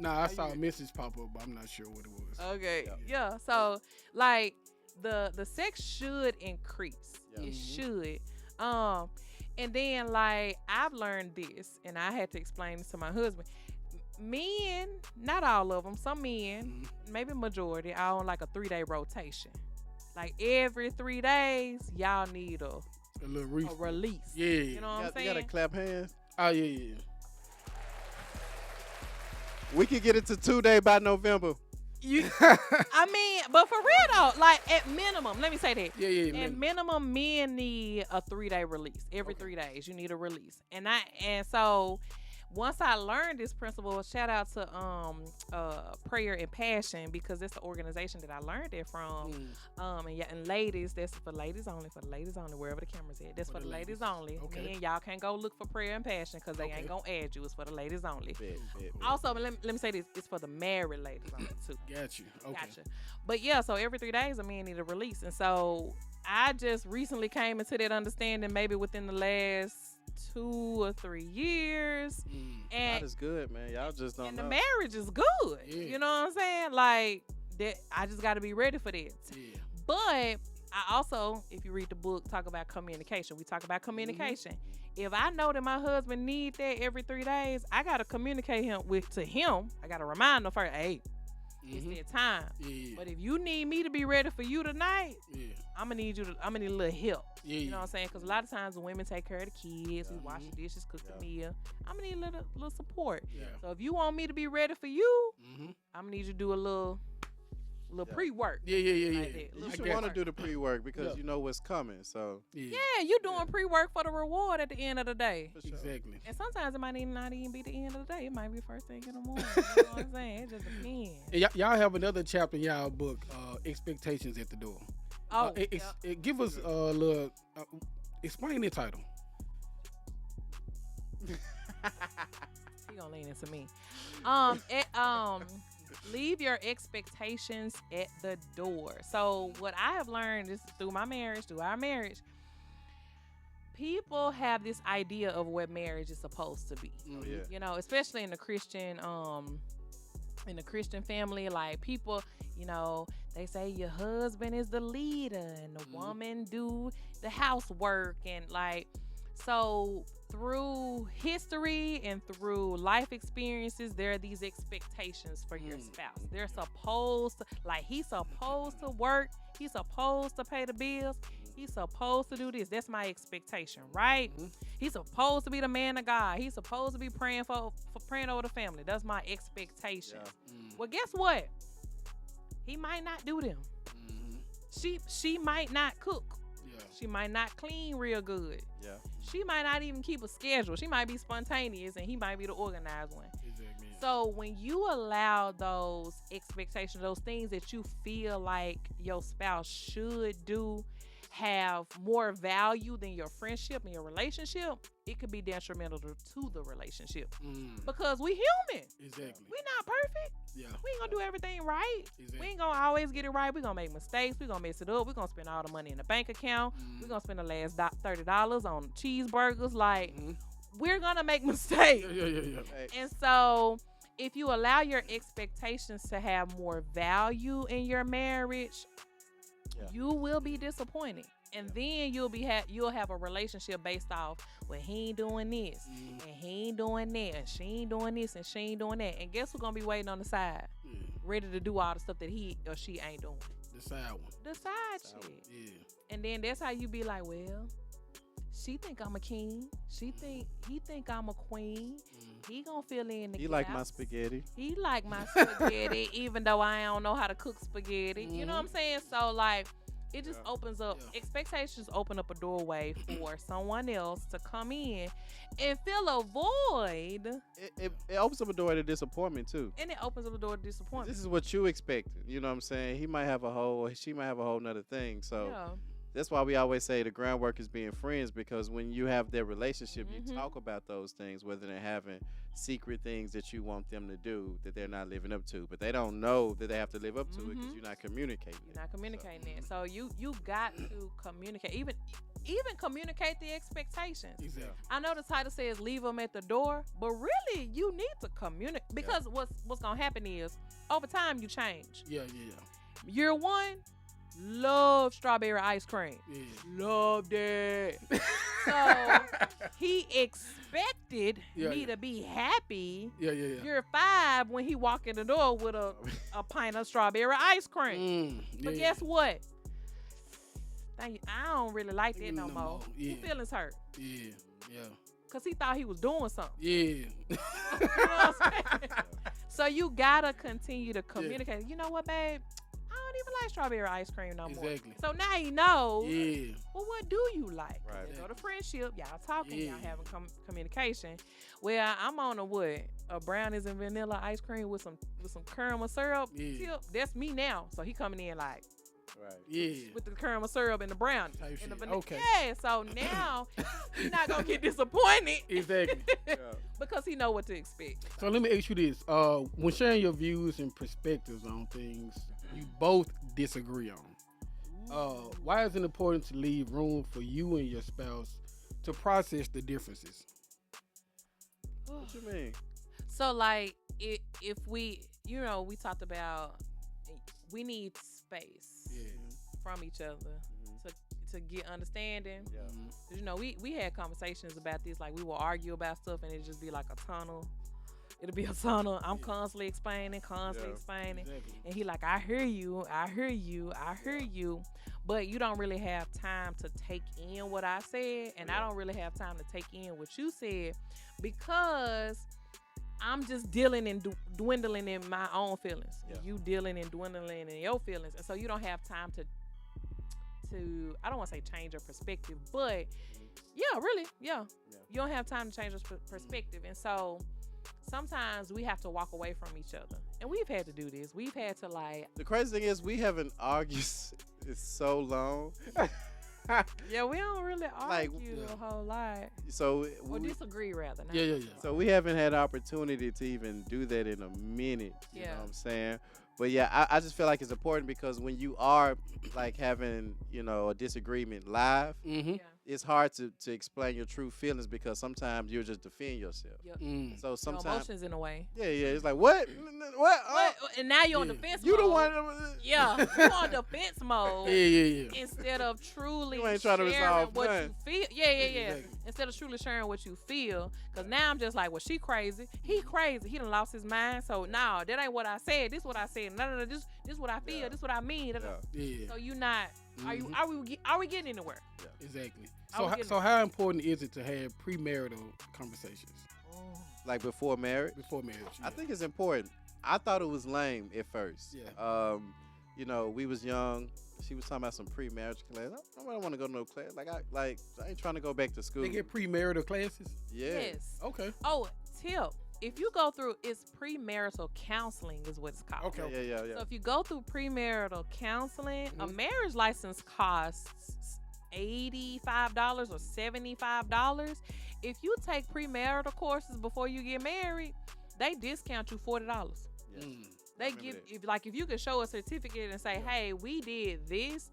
I saw Mrs. pop up, but I'm not sure what it was. Okay, yeah. So like the sex should increase. Yeah. It should. And then like I've learned this, and I had to explain this to my husband. Men, not all of them, some men, maybe majority, are on like a 3-day rotation. Like every 3 days, y'all need a little release. Yeah. You know what I'm saying? You gotta clap hands. Oh, yeah. We could get it to 2-day by November. I mean, but for real though, like at minimum, let me say that. Yeah. At minimum, men need a 3-day release. Every 3 days, you need a release. And so once I learned this principle, shout out to Prayer and Passion, because that's the organization that I learned it from. And ladies, that's for ladies only, wherever the camera's at. That's for the ladies only. Okay. Men, y'all can't go look for Prayer and Passion because they ain't gonna add you. It's for the ladies only. Bet. Also, let me say this, it's for the married ladies only too. Got you. Okay. Gotcha. But yeah, so every 3 days a man need a release. And so I just recently came into that understanding maybe within the last 2 or 3 years. And that is good, man. Y'all just don't know. And the marriage is good. Yeah. You know what I'm saying? Like that, I just got to be ready for that. Yeah. But I also, if you read the book, talk about communication. We talk about communication. If I know that my husband needs that every 3 days, I got to communicate to him. I got to remind him first, hey, it's that time. Yeah. But if you need me to be ready for you tonight, I'm gonna need a little help. Yeah. You know what I'm saying? Because a lot of times when women take care of the kids, we wash the dishes, cook the meal, I'm gonna need a little support. Yeah. So if you want me to be ready for you, I'm gonna need you to do a little little pre-work. Yeah. Like that. You should want to do the pre-work because you know what's coming. So yeah, you doing pre-work for the reward at the end of the day. Sure. Exactly. And sometimes it might not even be the end of the day. It might be first thing in the morning. You know what I'm saying? It just depends. And y'all have another chapter in y'all book, Expectations at the Door. Oh, Give us a little. Explain the title. He gonna lean into me. Leave your expectations at the door. So what I have learned is through our marriage, people have this idea of what marriage is supposed to be. Oh, yeah. You know, especially in the Christian family, like people, you know, they say your husband is the leader and the woman do the housework, and like, so through history and through life experiences, there are these expectations for your spouse. They're supposed to, like, he's supposed to work, he's supposed to pay the bills, he's supposed to do this. That's my expectation, right? He's supposed to be the man of God. He's supposed to be praying for praying over the family. That's my expectation. Well, guess what? He might not do them. She might not cook. She might not clean real good. She might not even keep a schedule. She might be spontaneous and he might be the organized one. Exactly. So when you allow those expectations, those things that you feel like your spouse should do have more value than your friendship and your relationship, it could be detrimental to the relationship. Because we human. Exactly. We not perfect. Yeah. We ain't gonna do everything right. Exactly. We ain't gonna always get it right. We gonna make mistakes. We gonna mess it up. We gonna spend all the money in the bank account. We gonna spend the last $30 on cheeseburgers. Like, we're gonna make mistakes. Yeah. And so if you allow your expectations to have more value in your marriage, you will be disappointed. And then you'll have a relationship based off, well, he ain't doing this, and he ain't doing that, and she ain't doing this, and she ain't doing that. And guess who's gonna be waiting on the side, ready to do all the stuff that he or she ain't doing? The side one. The side chick. Yeah. And then that's how you be like, well, she think I'm a king. He think I'm a queen. He gonna fill in the He gaps. like my spaghetti. He like my spaghetti, even though I don't know how to cook spaghetti. You know what I'm saying? So like, it just opens up, expectations open up a doorway for someone else to come in and fill a void. It opens up a door to disappointment too. And it opens up a door to disappointment. This is what you expected. You know what I'm saying? She might have a whole nother thing. So that's why we always say the groundwork is being friends, because when you have their relationship, you talk about those things, whether they're having secret things that you want them to do that they're not living up to, but they don't know that they have to live up to it because you're not communicating. You're not communicating it. So you got to communicate, even communicate the expectations. Exactly. I know the title says leave them at the door, but really you need to communicate, because what's gonna happen is over time you change. Yeah. Year one, love strawberry ice cream. Loved it. So he expected me to be happy. Yeah. Year 5, when he walked in the door with a pint of strawberry ice cream. But guess what? I don't really like that no more. His feelings hurt. Yeah. Because he thought he was doing something. Yeah. You know what I'm saying? So you gotta continue to communicate. You know what, babe? I don't even like strawberry ice cream no more. Exactly. So now he knows. Yeah. Well, what do you like? Right. Go to friendship. Y'all talking. Y'all having communication. Well, I'm on a brownies and vanilla ice cream with some caramel syrup. Yeah. That's me now. So he coming in like. Right. Yeah. With the caramel syrup and the brownie. Type and the shit. vanilla. Okay. Yeah. So now he's not gonna get disappointed. Exactly. Because he know what to expect. So let me ask you this: when sharing your views and perspectives on things you both disagree on, why is it important to leave room for you and your spouse to process the differences? What you mean? So like, if we talked about we need space from each other to get understanding. Yeah. We had conversations about this, like we will argue about stuff and it'd just be like a tunnel. It'll be a tunnel. I'm constantly explaining. Exactly. And he like, I hear you. But you don't really have time to take in what I said. And I don't really have time to take in what you said, because I'm just dealing and dwindling in my own feelings. Yeah. You dealing and dwindling in your feelings, and so you don't have time to I don't want to say change your perspective, but yeah, really, yeah. You don't have time to change your perspective, and so sometimes we have to walk away from each other, and we've had to do this. We've had to like. The crazy thing is we haven't argued in so long. Yeah, we don't really Like, argue a whole lot. So Or disagree rather. Not Yeah. So we haven't had opportunity to even do that in a minute. You know what I'm saying? But yeah, I just feel like it's important because when you are like having, a disagreement live, Mm-hmm. it's hard to explain your true feelings because sometimes you'll just defend yourself. Yep. So Your sometimes, emotions in a way. yeah, it's like what? What? And now you're on Yeah. defense You mode. the one. Yeah, you're on defense mode. Yeah. Instead of truly You ain't trying to sharing resolve what nothing. you feel. Yeah. Exactly. Instead of truly sharing what you feel. Because now I'm just like, well, she crazy. He crazy. He done lost his mind. So, no, that ain't what I said. This what I said. No. This what I feel. Yeah. This what I mean. Yeah. So you not, are we getting anywhere? Exactly. I So was how important is it to have premarital conversations Like before marriage. before marriage? I think it's important. I thought it was lame at first. Yeah. We was young. She was talking about some pre-marriage class. I don't want to go to no class. I ain't trying to go back to school. they get premarital classes. Yeah. Yes. Okay. Oh, tip. If you go through, it's premarital counseling is what it's called. Okay. Yeah. So if you go through premarital counseling, a Mhm. marriage license costs $85 or $75. If you take premarital courses before you get married, they discount you $40. Yeah. They remember give that. if you can show a certificate and say, hey, we did this,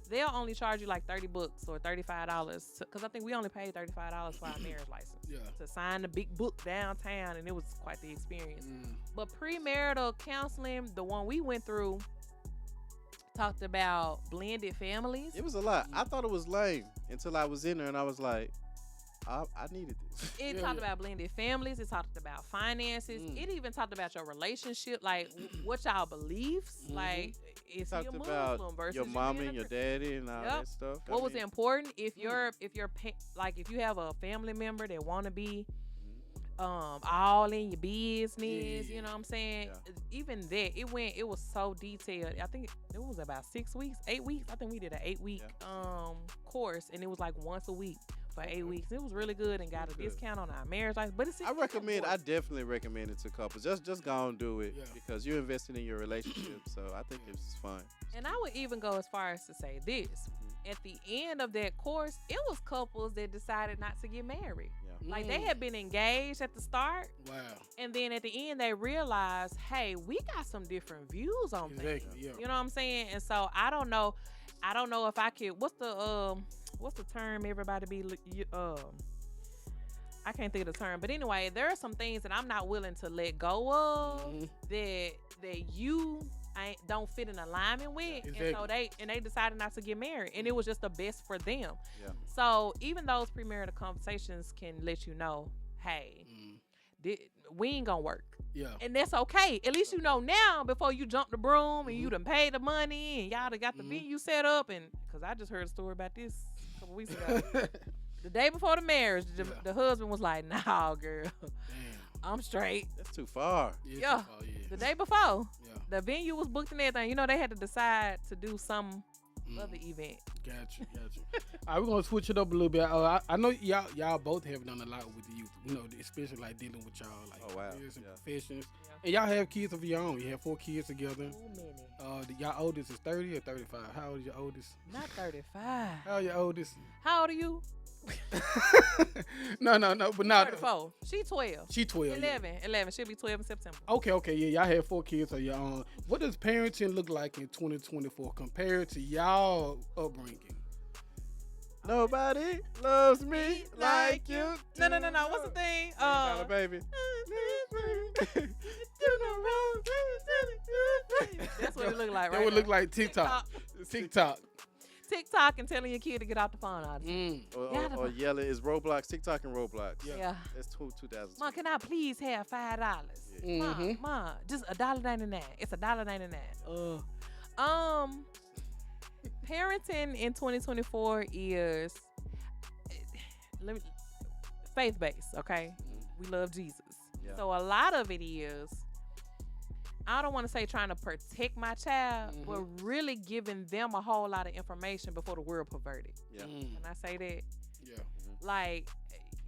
they'll only charge you like $30 or $35 because I think we only paid $35 for our marriage license Yeah. to sign the big book downtown, and it was quite the experience. Mm. But premarital counseling, the one we went through, talked about blended families. It was a lot. I thought it was lame until I was in there and I was like, I needed this. It Yeah, talked yeah. about blended families. It talked about finances. Mm. It even talked about your relationship, like what y'all beliefs. Mhm. Like, is he a Talked Muslim about versus your you mama being and a your Christian? daddy and all Yep. that stuff. What was important if Mm. if you have a family member that want to be all in your business, Yeah. you know what I'm saying? Yeah. Even that, it was so detailed. I think it was about 8 weeks. I think we did an 8-week course, and it was like once a week for 8 weeks. It was really good and got a Good. discount on our marriage license. But it's I definitely recommend it to couples. Just go and do it Yeah. because you're investing in your relationship. So I think it's fun. And I would even go as far as to say this. At the end of that course, it was couples that decided not to get married. Yeah. Like they had been engaged at the start, Wow. and then at the end they realized, hey, we got some different views on things. Exactly. Yeah. You know what I'm saying? And so I don't know if I could. What's the term everybody be I can't think of the term, but anyway, there are some things that I'm not willing to let go of Mhm. that you don't fit in alignment with, Exactly. and so they decided not to get married, and it was just the best for them. Yeah. So even those premarital conversations can let you know, hey, we ain't gonna work. Yeah. And that's okay. At least you know now before you jump the broom and you done paid the money and y'all done got the venue set up. And because I just heard a story about this a couple weeks ago. The day before the marriage, the husband was like, nah, girl, Damn. I'm straight. That's too far. Yeah. Oh, yeah. The day before, Yeah. the venue was booked and everything. You know, they had to decide to do some other event. Gotcha. All right, we're gonna switch it up a little bit. I know y'all both have done a lot with the youth. You know, especially like dealing with y'all like Oh, wow. careers and Yeah. professions. Yeah. And y'all have kids of your own. You have 4 kids together. Too many. Y'all oldest is 30 or 35. How old is your oldest? Not 35. How old your oldest? How old are you? No, but not 34. She 12. She 12. 11. She'll be 12 in September. Okay, yeah, y'all have 4 kids of your own. What does parenting look like in 2024 compared to y'all upbringing? Nobody loves me like you. No. What's the thing? Baby. That's what it look like, right? That would now. look like TikTok. TikTok and telling your kid to get off the phone all the time. Or yelling. It's Roblox, TikTok, and Roblox. Yeah. That's 2000. Mom, can I please have $5? Mom, just $1.99. It's $1.99. Parenting in 2024 is faith-based. Okay, we love Jesus. Yeah. So a lot of it is, I don't want to say trying to protect my child, but really giving them a whole lot of information before the world perverted. Yeah. Can I say that? Yeah. Like,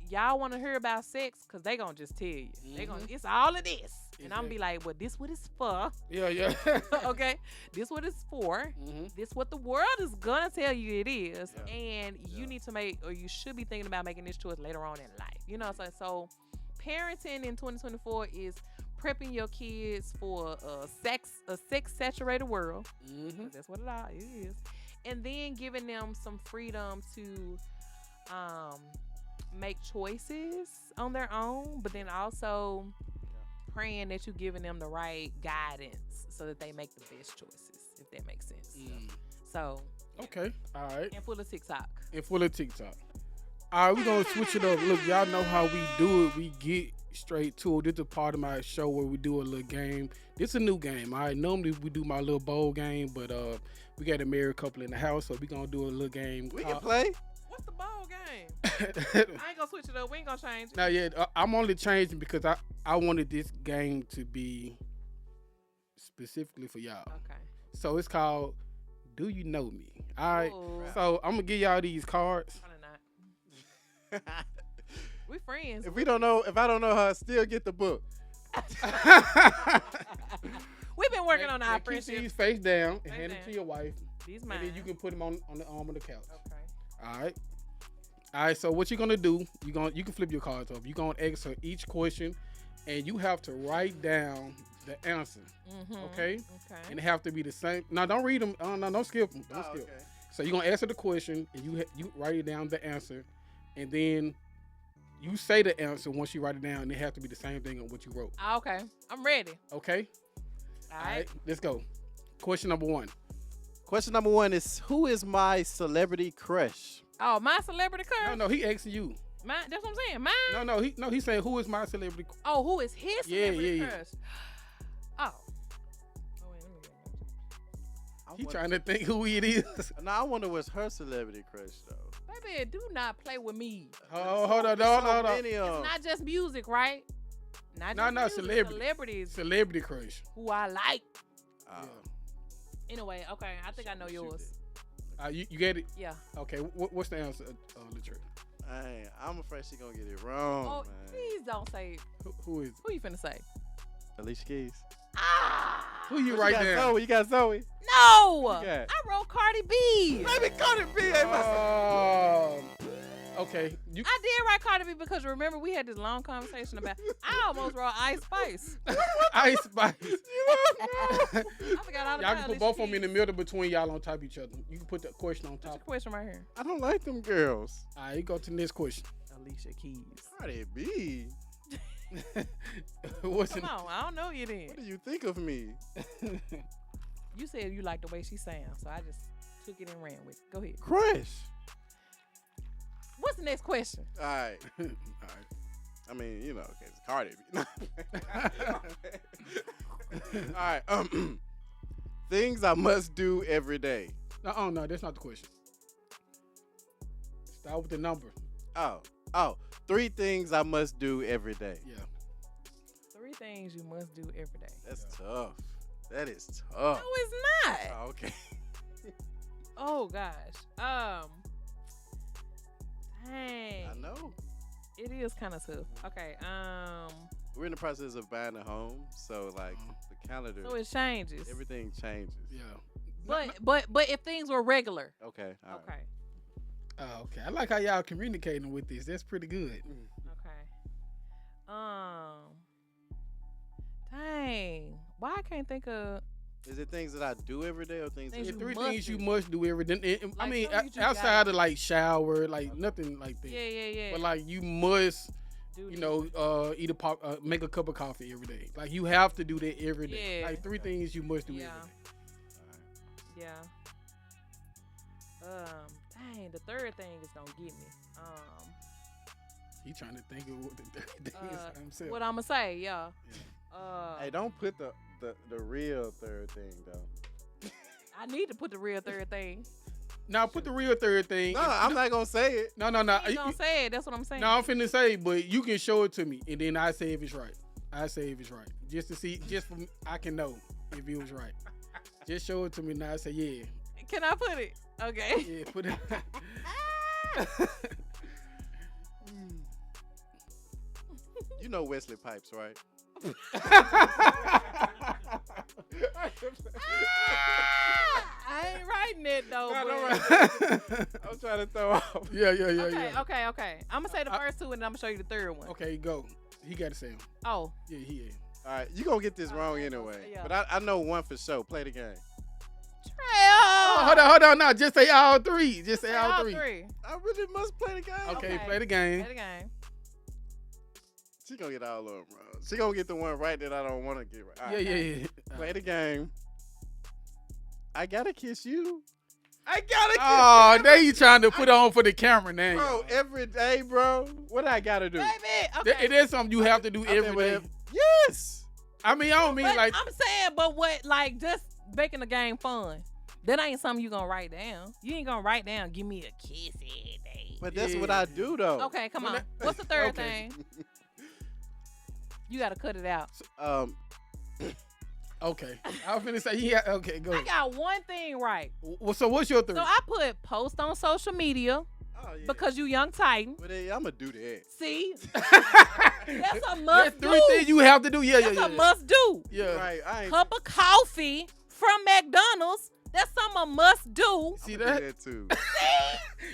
y'all want to hear about sex because they going to just tell you. They gonna, it's all of this. And I'm be like, well, this what it's for. Yeah. Okay? This what it's for. This what the world is going to tell you it is. Yeah. And you need to make, or you should be thinking about making this choice later on in life. You know, so parenting in 2024 is prepping your kids for a sex saturated world. 'Cause that's what it is. And then giving them some freedom to make choices on their own, but then also praying that you're giving them the right guidance so that they make the best choices, if that makes sense. So okay, all right. And full of TikTok. All right, we're gonna switch it up. Look, y'all know how we do it. We get straight to it. This is a part of my show where we do a little game. This is a new game. All right, normally we do my little bowl game, but we got a married couple in the house, so we're gonna do a little game. We can play. What's the ball game? I ain't gonna switch it up. We ain't gonna change it. Now, yeah, I'm only changing because I wanted this game to be specifically for y'all. Okay. So it's called Do You Know Me? All right. Ooh. So I'm gonna give y'all these cards. Probably not. We friends. If I don't know her, still get the book. We've been working on our keep friendship. these face down and Face hand them down. to your wife. These mine. And then you can put them on the arm of the couch. Okay. All right. So what you're gonna do? You can flip your cards over. You're gonna ask her each question, and you have to write down the answer. Okay. Okay. And it have to be the same. No, don't read them. No, don't skip them. Don't skip. Okay. So you're gonna answer the question, and you write it down the answer, and then you say the answer once you write it down. And it have to be the same thing on what you wrote. Okay. I'm ready. Okay. All right. Let's go. Question number 1. Question number 1 is, who is my celebrity crush? Oh, my celebrity crush? No, he asking you. Mine? That's what I'm saying. Mine? No, he's saying who is my celebrity crush? Oh, who is his celebrity yeah. crush? Oh. Wait, let me get my He trying to think who it is. No, I wonder what's her celebrity crush though. Baby, do not play with me. Oh, hold on. Many of It's them. not just music, right? Not No, just music, celebrities Celebrity crush. who I like. Oh. Anyway, okay, I think I know yours. You get it? Yeah. Okay, what's the answer, Latrell? I'm afraid she gonna get it wrong, Oh, man. please don't say it. Who is? Who you finna say? Alicia Keys. Ah! Who you What right got there? Zoe. You got Zoe. No! Who you got? I wrote Cardi B. Baby, Cardi B ain't my Okay. I did write Cardi B because remember we had this long conversation about. I almost wrote Ice Spice. Ice Spice. I forgot all Y'all about can put Alicia both of them in the Keys. middle between y'all on top of each other. You can put the question on What's your top. question right here? I don't like them girls. All right, you go to the next question. Alicia Keys. Cardi B. What's Come on, I don't know you then. What do you think of me? You said you like the way she sounds, so I just took it and ran with it. Go ahead. Crush. What's the next question? All right. All right. I mean, you know, okay, it's Cardi B. All right. Things I must do every day. No, that's not the question. Start with the number. Oh, 3 things I must do every day. Yeah. 3 things you must do every day. That's tough. That is tough. No, it's not. Oh, okay. Oh gosh. Dang. I know. It is kind of tough. Okay. We're in the process of buying a home, so like the calendar, So it changes. everything changes. Yeah. But if things were regular. Okay. All right. Okay. Okay. I like how y'all communicating with this. That's pretty good. Okay. Dang. Why I can't think of. Is it things that I do every day or things? Things that you 3 must things you do. must do every day. I Like mean, something you just outside gotta of like shower, like nothing like that. Yeah. But like you must, Do you this. know, eat make a cup of coffee every day. Like you have to do that every day. Yeah. Like 3 things you must do Yeah. every day. Yeah. Dang, the third thing is gonna get me. He trying to think of what the 3 things himself. What I'ma say, yeah. Hey, don't put the real third thing though. I need to put the real third thing. Now put the real 3rd thing. No, I'm not gonna say it. No. You gonna say it? That's what I'm saying. No, I'm finna say, but you can show it to me, and then I say if it's right. I say if it's right, just to see, just for I can know if it was right. Just show it to me now. I say yeah. Can I put it? Okay. Yeah, put it. You know Wesley Pipes, right? I ain't writing it though. I'm trying to throw off. Yeah. Okay. I'm gonna say the first two, and then I'm gonna show you the third one. Okay, go. He got to say them. Oh. Yeah, he is. All right, you gonna get this wrong anyway. Yeah. But I know one for sure. Play the game. Trail. Hold on. Now, just say all three. Just say all three. I really must play the game. Okay, play the game. Play the game. She gonna get all of them wrong. She gonna get the one right that I don't want to get right. All right. Yeah. Play the game. I gotta kiss you. I gotta kiss you. Oh, now you trying to put on for the camera now. Bro, every day, bro. What I gotta do? Baby, okay. It is something you have to do every day. Yes. I mean, I don't mean But like. I'm saying, but what, like, just making the game fun. That ain't something you gonna write down. You ain't gonna write down, give me a kiss every day. But that's what I do, though. Okay, come on. What's the third thing? You gotta cut it out. Okay, I was finna say yeah. Okay, go. I got one thing right. Well, so what's your three? So I put post on social media because you Young Titan. But I'm gonna do that. See, that's a must do. Three things you have to do. Yeah. That's a must do. Yeah. Right. Cup of coffee from McDonald's. That's something a must do. See Do that? that too.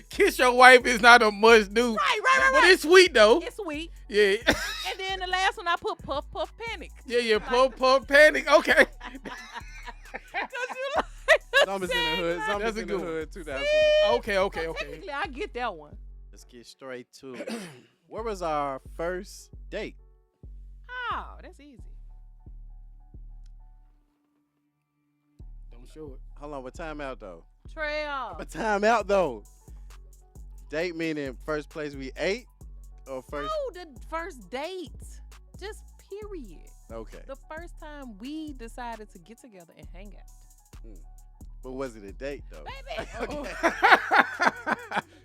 Kiss your wife is not a must do. Right. But it's sweet though. It's sweet. Yeah. And then the last one I put puff panic. Yeah. Puff panic. Okay. Zombies in the hood. Zombies That's a in the good one. hood. 2000. Okay. Technically, I get that one. Let's get straight to it. Where was our first date? Oh, that's easy. Don't show it. Hold on. What time out though? Trail. But time out though. Date meaning first place we ate or first? No, the first date. Just period. Okay. The first time we decided to get together and hang out. But was it a date though? Baby. Okay.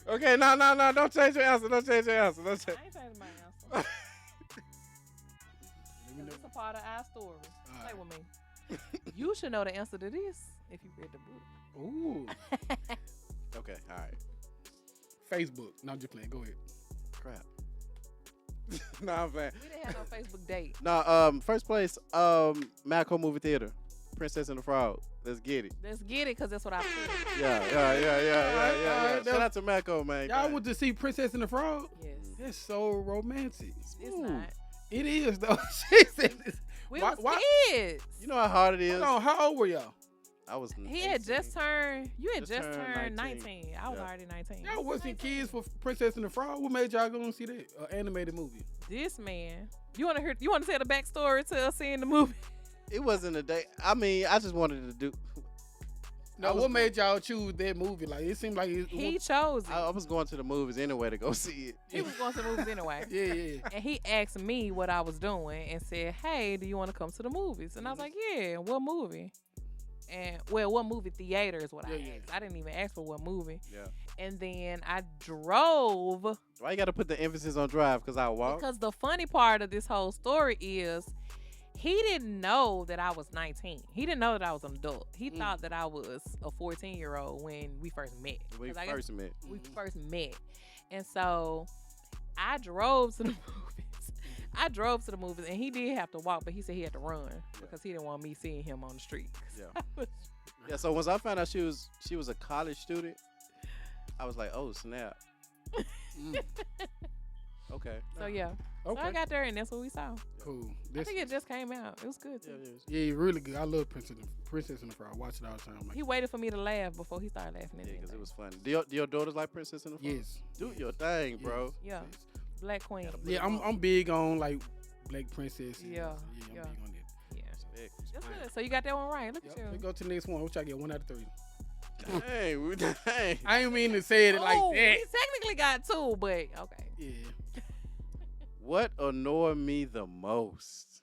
Okay. No. Don't change your answer. I ain't changing my answer. It's a part of our story. Play with me. You should know the answer to this if you read the book. Ooh. Okay. All right. Facebook. No, I'm just playing. Go ahead. Crap. No, I'm playing. We didn't have no Facebook date. No. First place. Malco movie theater. Princess and the Frog. Let's get it. Let's get it, because that's what I put. Yeah. Shout out to Malco, man. Y'all went to see Princess and the Frog? Yes. That's so romantic. It's not. It is though. She said this. We was kids. You know how hard it is? Hold on, how old were y'all? I was. He had just turned. You had just turned 19. 19. I was already 19. Y'all wasn't kids for Princess and the Frog. What made y'all go and see that animated movie? This man. You want to hear? You want to tell the backstory to us seeing the movie? It wasn't a date. I mean, I just wanted to do. No, what made y'all choose that movie? Like it seemed like he chose it. I was going to the movies anyway to go see it. He was going to the movies anyway. Yeah. And he asked me what I was doing and said, "Hey, do you want to come to the movies?" And I was like, "Yeah, what movie?" And what movie theater is what I asked. I didn't even ask for what movie. Yeah. And then I drove. Why you got to put the emphasis on drive? Because I walked. Because the funny part of this whole story is he didn't know that I was 19. He didn't know that I was an adult. He thought that I was a 14-year-old when we first met. We first met. And so I drove to the movies. And he did have to walk, but he said he had to run because he didn't want me seeing him on the street. Yeah. Yeah, so once I found out she was a college student, I was like, oh, snap. Okay. So, yeah. Okay. So I got there, and that's what we saw. Cool. I think it just came out. It was good, too. Yeah, really good. I love Princess and the Frog. I watch it all the time. He waited for me to laugh before he started laughing at me. Yeah, because it was funny. Do your daughters like Princess and the Frog? Yes. Do your thing, bro. Yeah. Black Queen. Yeah, I'm big on like Black Princess. Yeah. I'm big on that. Yeah. That's good. So you got that one right. Look at you. Let's go to the next one. Which I get 1 out of 3. Dang. I ain't mean to say it like that. He technically got 2, but okay. Yeah. What annoyed me the most?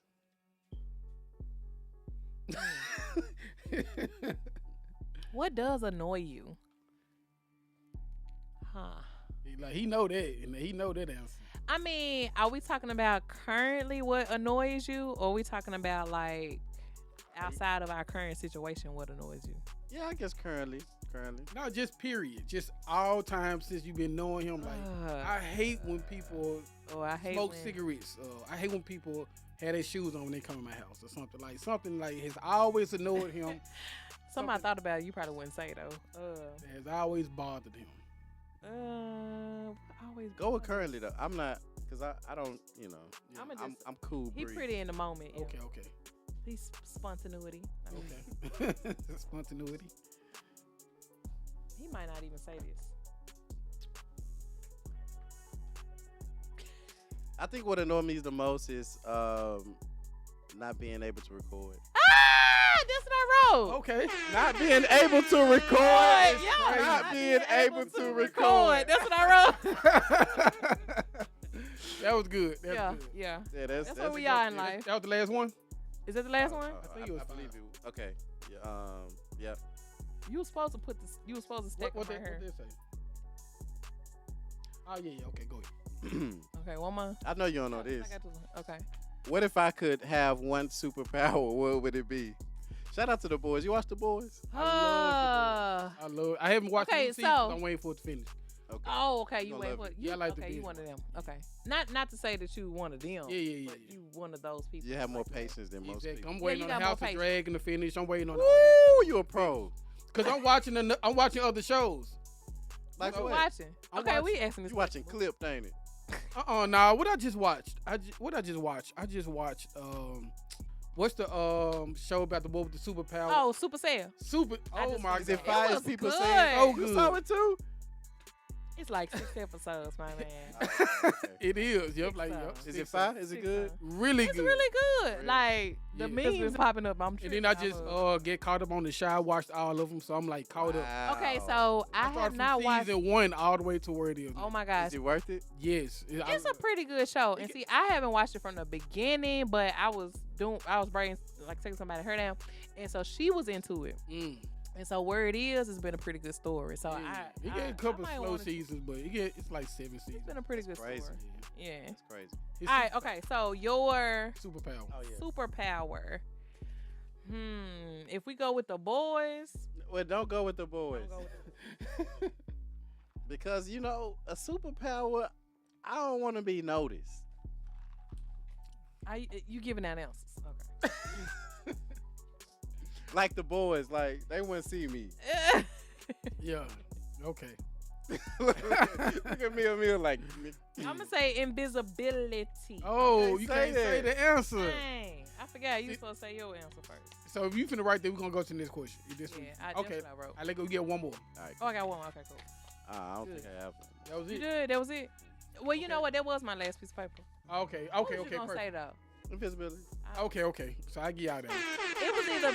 What does annoy you? Huh. Like he know that, and he know that answer. I mean, are we talking about currently what annoys you, or are we talking about like outside of our current situation what annoys you? Yeah, I guess currently. No, just period. Just all time since you've been knowing him. Like, I hate when people smoke cigarettes. I hate when people have their shoes on when they come to my house or something. Like, has always annoyed him. Somebody thought about it, you probably wouldn't say though. Has always bothered him. Always go with currently though. I'm not, cause I don't, you know. Yeah. I'm cool. He pretty in the moment. Yeah. Okay. He's spontaneity. Okay. Spontaneity. He might not even say this. I think what annoys me the most is not being able to record. That's not wrong. Okay. Not being able to record. Yeah, not being able to record. That's what I wrote. That was good. Yeah. Yeah, That's where we are in life. That was the last one? Is that the last one? I think it was believe it. Okay. Yeah. You were supposed to You were supposed to stick what my hair. What did it say? Oh yeah. Okay, go ahead. Okay, one more. I know you don't know this. I got this one. Okay. What if I could have one superpower? What would it be? Shout out to the boys. You watch the boys? I love it. I haven't watched the season. I'm waiting for it to finish. Okay. Oh, okay. You wait for it. Yeah, I like okay, you one of them. Okay. Not to say that you one of them. Yeah. But you one of those people. You have more patience than most people. I'm waiting on the House of Dragon to finish. I'm waiting on. Woo, you a pro. Cause I'm watching other shows. Like what? Watching. We asking this. You watching Clipped, ain't it? Nah. What I just watched? I just watched. What's the show about the boy with the superpower? Oh, Super Saiyan. Oh my God! Is it five people good. saying? Oh, good. You saw it too? It's like 6 episodes, my man. Okay. It is. Yep. Like yep. Is it 5? Is it good? Really it's good. Really good. Like the memes popping up. I'm. And then I just get caught up on the show. I watched all of them, so I'm like caught up. Okay, so I have not watched season 1 all the way to where it is. Oh my gosh, is it worth it? Yes, it's a pretty good show. And see, I haven't watched it from the beginning, but I was taking somebody her down, and so she was into it. And so where it is, it's been a pretty good story. So it get a couple of slow seasons, but it's like 7 seasons. It's been a pretty good story. Yeah. It's crazy. All right, okay. So your superpower. Oh, yeah. Superpower. If we go with the boys. Well, don't go with the boys. Because, you know, a superpower, I don't want to be noticed. You giving out answers. Okay. Like the boys, like they wouldn't see me. Yeah. Okay. Look at me like. I'm gonna say invisibility. Oh, you can't say the answer. Dang, I forgot you supposed to say your answer first. So if you finna write that, we're gonna go to the next question. Okay. I wrote. I let go get one more. All right. Oh, I got one. Okay, cool. I don't think I have one. That was it. You did. That was it. Well, you know what? That was my last piece of paper. Okay. What was you gonna say though? Invisibility. Okay. So I get out of it. It was either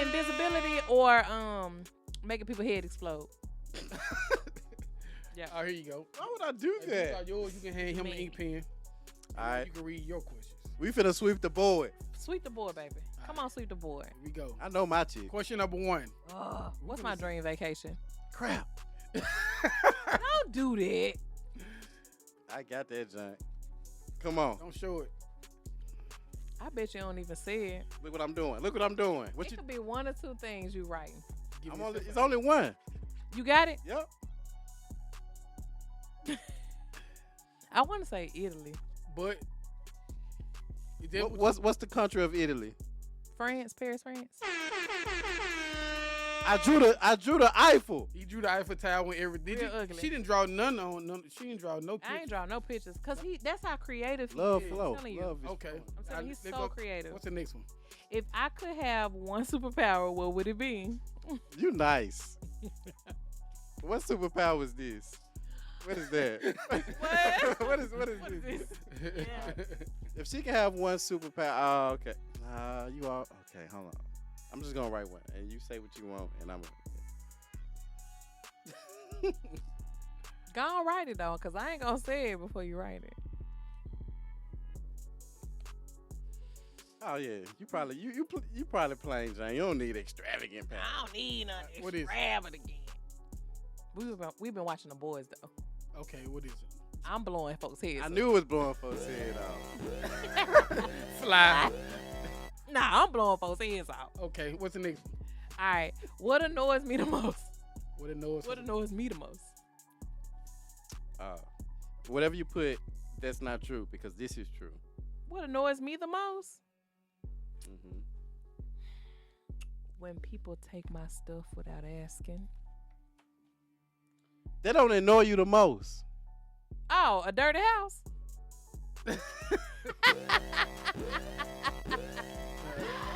invisibility or making people's head explode. Yeah. Oh, here you go. Why would I do that? You can hand him an ink pen. All right. You can read your questions. We finna sweep the board. Sweep the board, baby. Come on, sweep the board. Here we go. I know my chick. Question number 1. What's my dream vacation? Crap. Don't do that. I got that junk. Come on. Don't show it. I bet you don't even see it. Look what I'm doing. Look what I'm doing. It could be one or two things you writing. It's only one. You got it? Yep. I want to say Italy. But what's the country of Italy? France, Paris, France. I drew the Eiffel. He drew the Eiffel Tower and everything. Real ugly. She didn't draw none. She didn't draw no pictures. I ain't draw no pictures because that's how creative he Love is. flow. I'm telling you. Love is Okay. I'm telling you, he's so creative. What's the next one? If I could have one superpower, what would it be? You nice. What superpower is this? What is that? What? what is this? Yeah. If she can have one superpower, okay. You all okay? Hold on. I'm just gonna write one, and you say what you want, and I'm. Go on, write it though, cause I ain't gonna say it before you write it. Oh yeah, you probably plain Jane. You don't need extravagant power. I don't need nothing What is it? extravagant. We've been watching The Boys though. Okay, what is it? I'm blowing folks' heads. I knew it was blowing folks' head off. Fly. Nah, I'm blowing folks' heads off. Okay, what's the next one? All right. What annoys me the most? What annoys me the most? Whatever you put, that's not true because this is true. What annoys me the most? Mm-hmm. When people take my stuff without asking. That don't annoy you the most. Oh, a dirty house?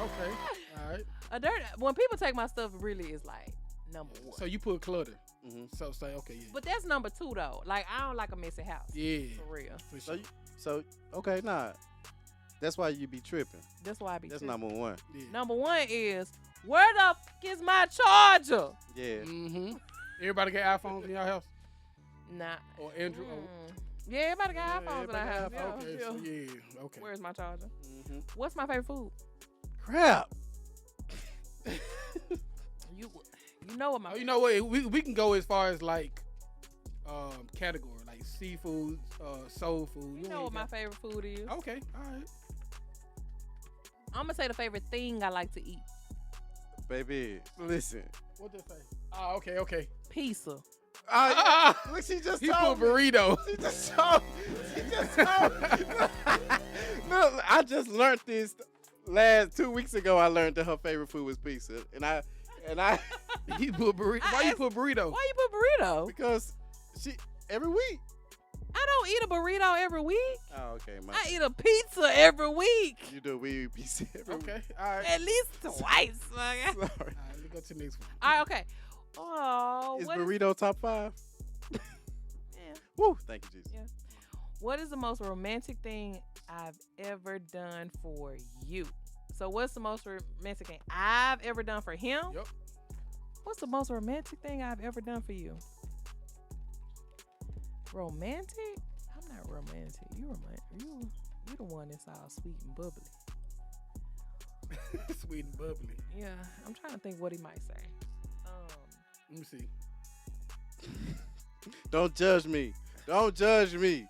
Okay. All right. When people take my stuff, it really is like number one. So you put clutter. Mm-hmm. So say okay, yeah. But that's number two though. Like I don't like a messy house. Yeah. For real. For sure. So okay, nah. That's why you be tripping. That's why I be That's tripping. number one. Yeah. Number one is, where the f*** is my charger? Yeah. Mm-hmm. Everybody got iPhones in your house? Nah. Or Android? Yeah, everybody got iPhones in our house. everybody got Okay, Yeah. so yeah. Okay. Where's my charger? Mm-hmm. What's my favorite food? Crap. You know what my Oh, you know what? We can go as far as like category, like seafood, soul food. You know what my favorite food is. Okay, all right. I'm gonna say the favorite thing I like to eat. Baby, listen. What did they say? Oh, okay. Pizza. Look, she just He told put me. burrito. She just told me. Look, I just learned this 2 weeks ago. I learned that her favorite food was pizza, and I He put burrito. Why you put burrito? Why you put burrito? because she every week. I don't eat a burrito every week. Oh, okay, I eat a pizza every week. You do we eat pizza every week. Okay, all right. At least twice. Sorry. All right, let me go to the next one. All right, okay. Oh, Is what burrito top 5? yeah. Woo! Thank you, Jesus. Yeah. What is the most romantic thing I've ever done for you? So what's the most romantic thing I've ever done for him? Yep. What's the most romantic thing I've ever done for you? Romantic? I'm not romantic. You the one that's all sweet and bubbly. Sweet and bubbly. Yeah, I'm trying to think what he might say. Let me see. Don't judge me. Don't judge me.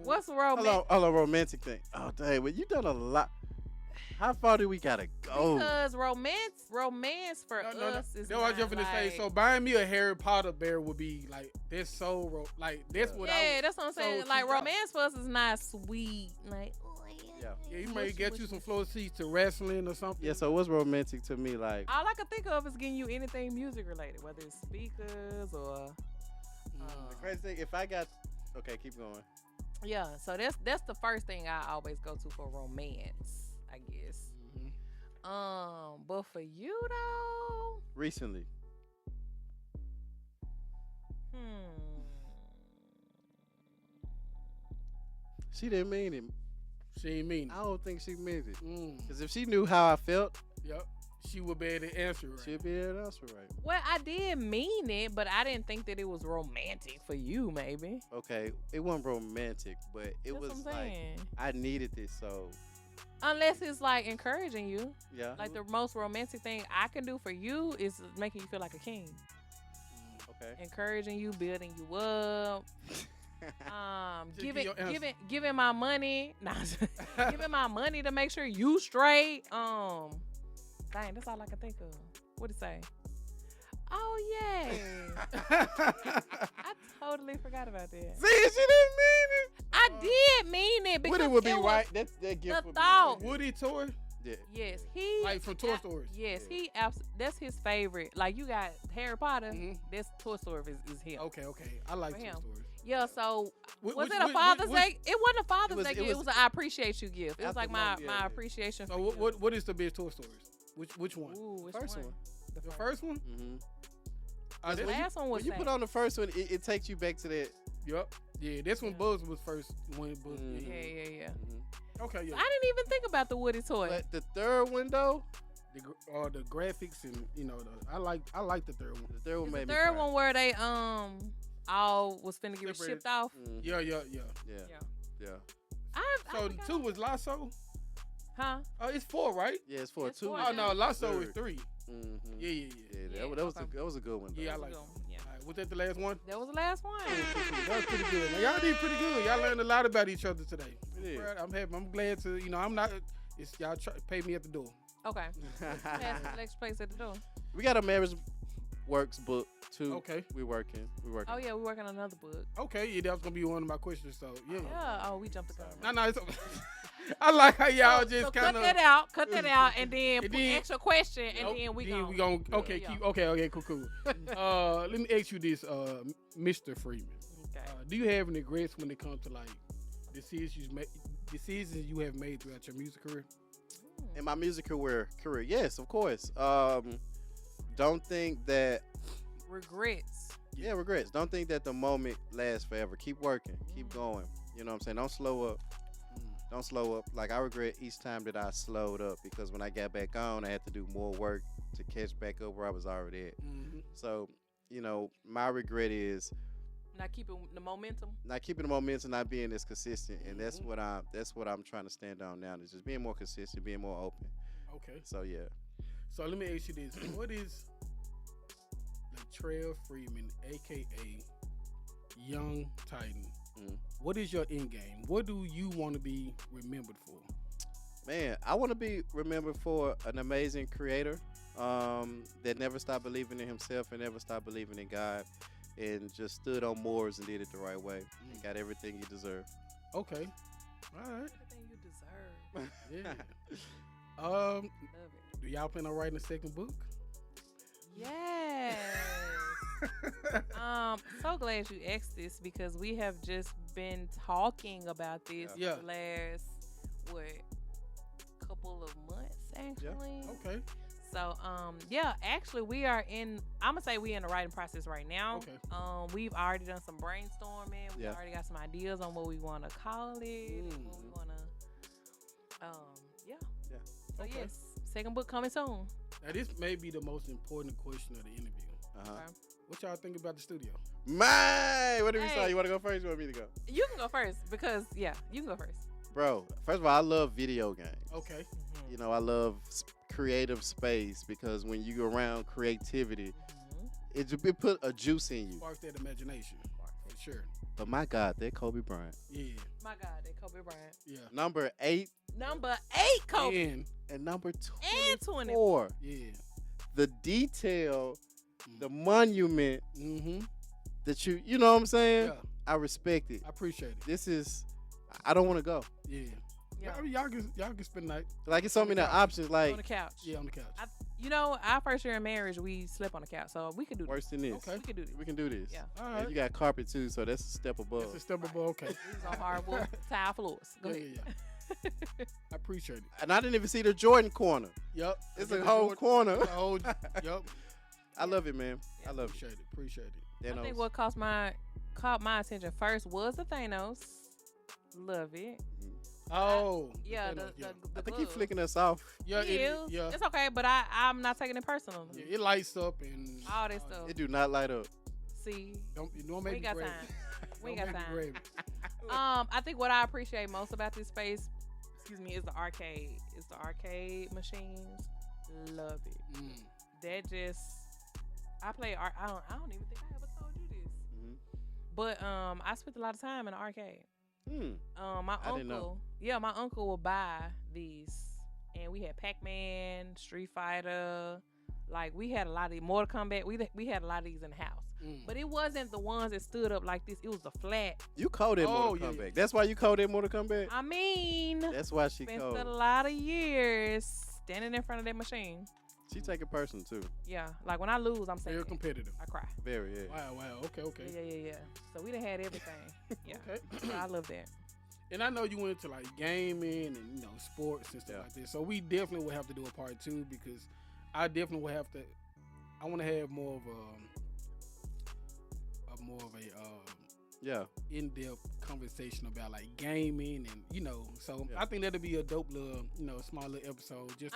What's romantic? Hello, romantic thing. Oh, dang, well, you done a lot. How far do we gotta go? Because romance for us is That's what I was just gonna say. So buying me a Harry Potter bear would be like that's so like that's what I would. That's what I'm saying. So Like she- romance for us is not sweet. Like Yeah, you may get you some floor seats to wrestling or something. Yeah, so what's romantic to me? Like, all I can think of is getting you anything music related, whether it's speakers or. the crazy thing, if I got, okay, keep going. Yeah, so that's the first thing I always go to for romance, I guess. But for you though, Recently, she didn't mean it. She ain't mean it. I don't think she meant it. Mm. Because if she knew how I felt, Yep. She would be able to answer right. she'd be able to answer right. well, I did mean it, but I didn't think that it was romantic for you. Maybe Okay, it wasn't romantic, but it that's was what I'm like saying. I needed this, so Unless it's like encouraging you. yeah. Like the most romantic thing I can do for you is making you feel like a king. Okay. Encouraging you, building you up. Just Giving give your answer. giving my money. Nah, giving my money to make sure you straight. Dang, that's all I can think of. What'd it say? Oh yeah. I totally forgot about that. See, she didn't mean it. I did mean it because Woody would be it was right. That gift the would thought. be right. Woody toy? Yeah. Yes, he Like from Toy Story. Yes, Yeah. that's his favorite. Like you got Harry Potter. Mhm. This Toy Story is him. Okay. I like For Toy him. Story. Yeah, so was Which- it a which- Father's which- Day? It wasn't a Father's was- Day it gift. It was- was an I appreciate you gift. It was After like my yeah, my yeah. appreciation So for you. what is the best Toy Stories? Which one? Ooh, which First one. The first one? Mm-hmm. The last one was When you put on the first one, it takes you back to that. Yup. Yeah, this one Yeah. Buzz was first. When Buzz. Mhm. Yeah. Okay, yeah. I didn't even think about the Woody toy. But the third one though, The graphics and I like the third one. the third one It's made the me third cry. one where they all was finna get Separated. shipped off. Mhm. Yeah. Yeah. I So forgot. 2 was Lasso. Huh? Oh, it's 4, right? Yeah, it's for It's two. four Oh now. no, Lasso is Third. 3. Mhm. Yeah. Yeah, Yeah, that was okay. a good one. Though. Yeah, I like Yeah. All right, Was that the last one? That was the last one. That was pretty good. Man, y'all did pretty good. Y'all learned a lot about each other today. Yeah. I'm happy. I'm glad to, I'm not, it's y'all pay me at the door. Okay. Pass the next place at the door. We got a marriage works book too. Okay. We working. Oh yeah, we're working on another book. Okay, yeah, that was gonna be one of my questions. So yeah. Yeah. Oh, we jumped the gun. No, it's I like how y'all just kind of cut that out, and then put the extra question, and then we going. Okay, cool. Let me ask you this, Mr. Freeman. Okay. Do you have any regrets when it comes to like decisions you have made throughout your music career? In my music career, yes, of course. Don't think that regrets. Yeah, regrets. Don't think that the moment lasts forever. Keep working. Keep going. You know what I'm saying? Don't slow up. Don't slow up. Like, I regret each time that I slowed up because when I got back on, I had to do more work to catch back up where I was already at. Mm-hmm. So, my regret is not keeping the momentum. Not being as consistent, and that's what I'm trying to stand on now. Is just being more consistent, being more open. Okay. So yeah. So let me ask you this: what is Latrell Freeman, aka Young Titan? What is your end game? What do you want to be remembered for? Man, I want to be remembered for an amazing creator that never stopped believing in himself and never stopped believing in God, and just stood on moors and did it the right way and got everything he deserved. Okay. All right. Everything you deserve. Yeah. Love it. Do y'all plan on writing a second book? Yes. So glad you asked this because we have just been talking about this the last couple of months actually. Yeah. Okay. So actually we are in we're in the writing process right now. Okay. We've already done some brainstorming. We already got some ideas on what we want to call it and what we want to So okay. yes, second book coming soon. Now this may be the most important question of the interview. Okay. What y'all think about the studio? Man, what did we say? You want to go first? You want me to go? You can go first because you can go first. Bro, first of all, I love video games. Okay. I love creative space because when you go around creativity, it put a juice in you. Sparks that imagination, for sure. But my God, that Kobe Bryant. Yeah. My God, that Kobe Bryant. Yeah. Number 8. Number 8, Kobe. And number 24. And 24. Yeah. The detail, the monument that you know what I'm saying? Yeah. I respect it. I appreciate it. This is, I don't want to go. Yeah. Y'all can spend the night. Like, it's so many options. Like, on the couch. Yeah, on the couch. Our first year in marriage, we slept on the couch, so we could do this. Worse than this. Okay. We could do this. We can do this. Yeah. All right. And you got carpet too, so that's a step above. That's a step above. Okay. We was on hardwood tile floors. Go ahead. Yeah. I appreciate it. And I didn't even see the Jordan corner. Yep. It's a whole corner. Yep. I love it, man. I love it. Appreciate it. I think what caught my attention first was the Thanos. Love it. Oh. I think he's flicking us off. Yeah, it's okay, but I'm not taking it personal. Yeah, it lights up and all that stuff. It do not light up. See, we ain't got time. We ain't got time. I think what I appreciate most about this space, is the arcade. It's the arcade machines. Love it. That just, I play art. I don't even think I ever told you this. But I spent a lot of time in the arcade. My uncle would buy these, and we had Pac-Man, Street Fighter, like we had a lot of Mortal Kombat. We had a lot of these in the house, but it wasn't the ones that stood up like this. It was the flat. You coded Mortal Kombat. Yeah. That's why you coded Mortal Kombat. I mean, that's why she coded. Spent a lot of years standing in front of that machine. She take it personal too. Yeah, like when I lose, I'm saying very competitive. I cry. Very, yeah. Wow. Okay. Yeah. So we done had everything. Yeah. Okay. So I love that. And I know you went to like gaming and sports and stuff like that. So we definitely will have to do a part 2 because I definitely will have to. I want to have more of a in-depth conversation about like gaming and So I think that'll be a dope little small little episode. Just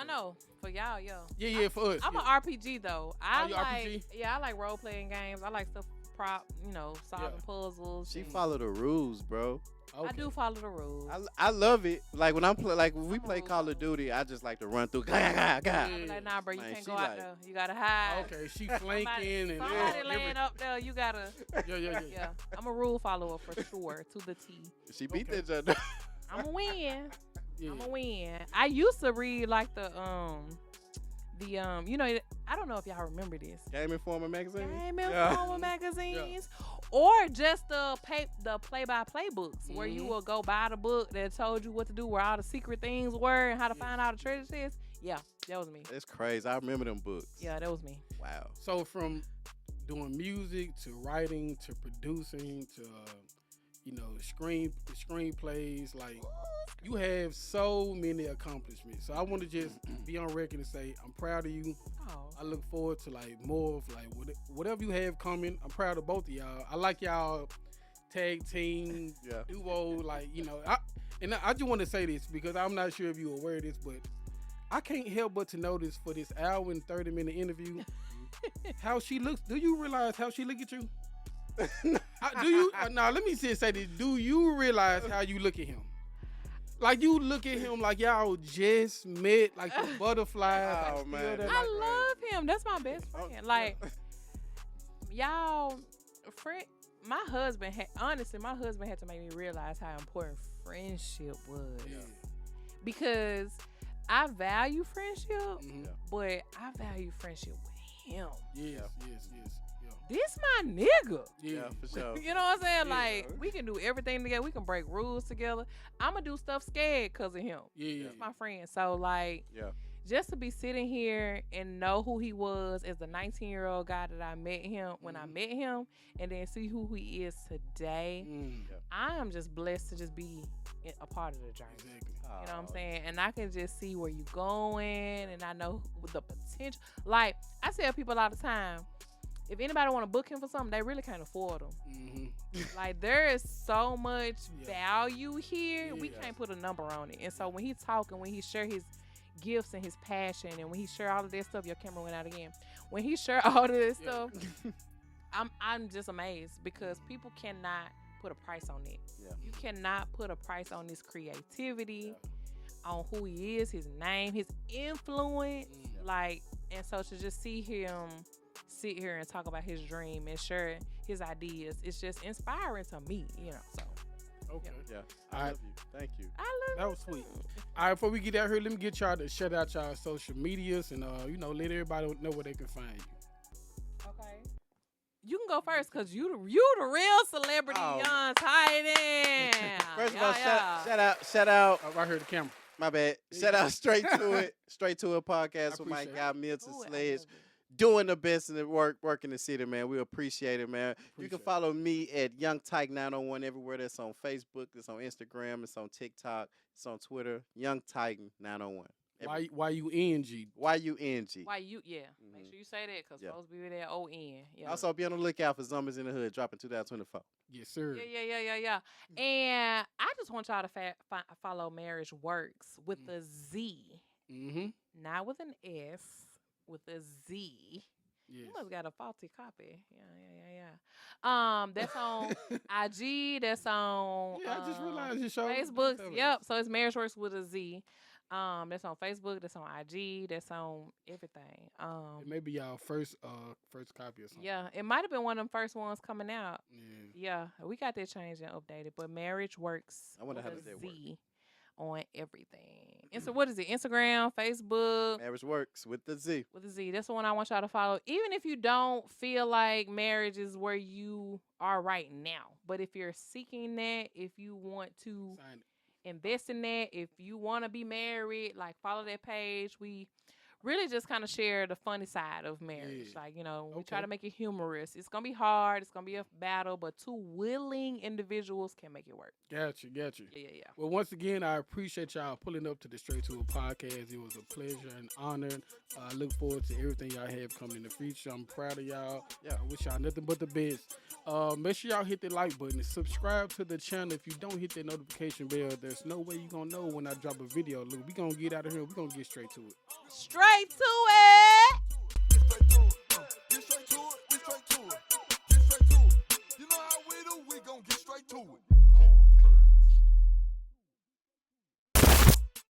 for y'all, Yeah, for us. I'm an RPG though. I like RPG? I like role playing games. I like stuff solving puzzles. She follow the rules, bro. Okay. I do follow the rules. I love it. Like when when we play Call of Duty, I just like to run through. I'm like, nah, bro, you can't go out there. You gotta hide. Okay, she flanking and somebody laying up there. You gotta. Yeah. I'm a rule follower for sure, to the T. She beat that judge. I'm a win. I'm a win. I used to read like the I don't know if y'all remember this. Game Informer magazine. Game Informer magazines. Or just the play-by-play books where you will go buy the book that told you what to do, where all the secret things were, and how to find out the treasure is. Yeah, that was me. It's crazy. I remember them books. Yeah, that was me. Wow. So from doing music to writing to producing to screenplays, like you have so many accomplishments. So I want to just be on record and say I'm proud of you. I look forward to like more of like whatever you have coming. I'm proud of both of y'all. I like y'all tag team duo, like I just want to say this because I'm not sure if you're aware of this, but I can't help but to notice for this hour and 30-minute interview how she looks. Do you realize how she look at you? Do you? Now let me say this. Do you realize how you look at him? Like you look at him like y'all just met, like the butterflies. Oh man, I love him. That's my best friend. Like y'all, my husband had to make me realize how important friendship was. Yeah. Because I value friendship, but I value friendship with him. Yes. This my nigga. Yeah, for sure. You know what I'm saying? Like, we can do everything together. We can break rules together. I'm going to do stuff scared because of him. Yeah. That's my friend. So, like, just to be sitting here and know who he was as the 19-year-old guy that I met him when I met him, and then see who he is today, I am just blessed to just be a part of the journey. Exactly. You know what I'm saying? And I can just see where you're going, and I know the potential. Like, I tell people all the time, if anybody want to book him for something, they really can't afford him. Like, there is so much value here. We can't put a number on it. And so when he talk and when he share his gifts and his passion and when he share all of that stuff, your camera went out again. When he share all of this stuff, I'm just amazed because people cannot put a price on it. You cannot put a price on this creativity, on who he is, his name, his influence. Like, and so to just see him sit here and talk about his dream and share his ideas, it's just inspiring to me, so. Okay. Yeah. I love you. Thank you. I love that was sweet. All right, before we get out here, let me get y'all to shout out y'all social medias and let everybody know where they can find you. Okay. You can go first because you the real celebrity, Yung Titan. First of all, shout out. Right here, the camera. My bad. Shout out Straight to It podcast with my guy Milton Sledge. Doing the best in the work in the city, man. We appreciate it, man. You can follow me at Yung Titan 901 everywhere. That's on Facebook, it's on Instagram, it's on TikTok, it's on Twitter. Yung Titan 901. Y-U-N-G. Y-U-N-G. Make sure you say that because supposed to be there O-N. Yeah. Also, be on the lookout for Zombies in the Hood dropping 2024. Yes, sir. Yeah. And I just want y'all to follow Marriage Works with a Z. Not with an S. With a Z. Yes. You must got a faulty copy. Yeah. That's on IG. That's on I just realized you showed Facebook. Yep. So it's Marriage Works with a Z. That's on Facebook. That's on IG. That's on everything. It may be y'all first copy or something. Yeah. It might have been one of them first ones coming out. Yeah. We got that changed and updated. But Marriage Works. I wonder how does that work. On everything. And so what is it? Instagram, Facebook. Marriage Works with the Z. With the Z. That's the one I want y'all to follow. Even if you don't feel like marriage is where you are right now. But if you're seeking that, if you want to invest in that, if you want to be married, like follow that page. We really just kind of share the funny side of marriage. Like, we try to make it humorous. It's going to be hard. It's going to be a battle, but two willing individuals can make it work. Gotcha. Yeah. Well, once again, I appreciate y'all pulling up to the Straight to It podcast. It was a pleasure and honor. I look forward to everything y'all have coming in the future. I'm proud of y'all. I wish y'all nothing but the best. Make sure y'all hit the like button and subscribe to the channel. If you don't hit that notification bell, there's no way you're going to know when I drop a video. Look, we're going to get out of here. We're going to get straight to it. Straight to it. Get straight to it. Get straight to it. Get straight to it. to it.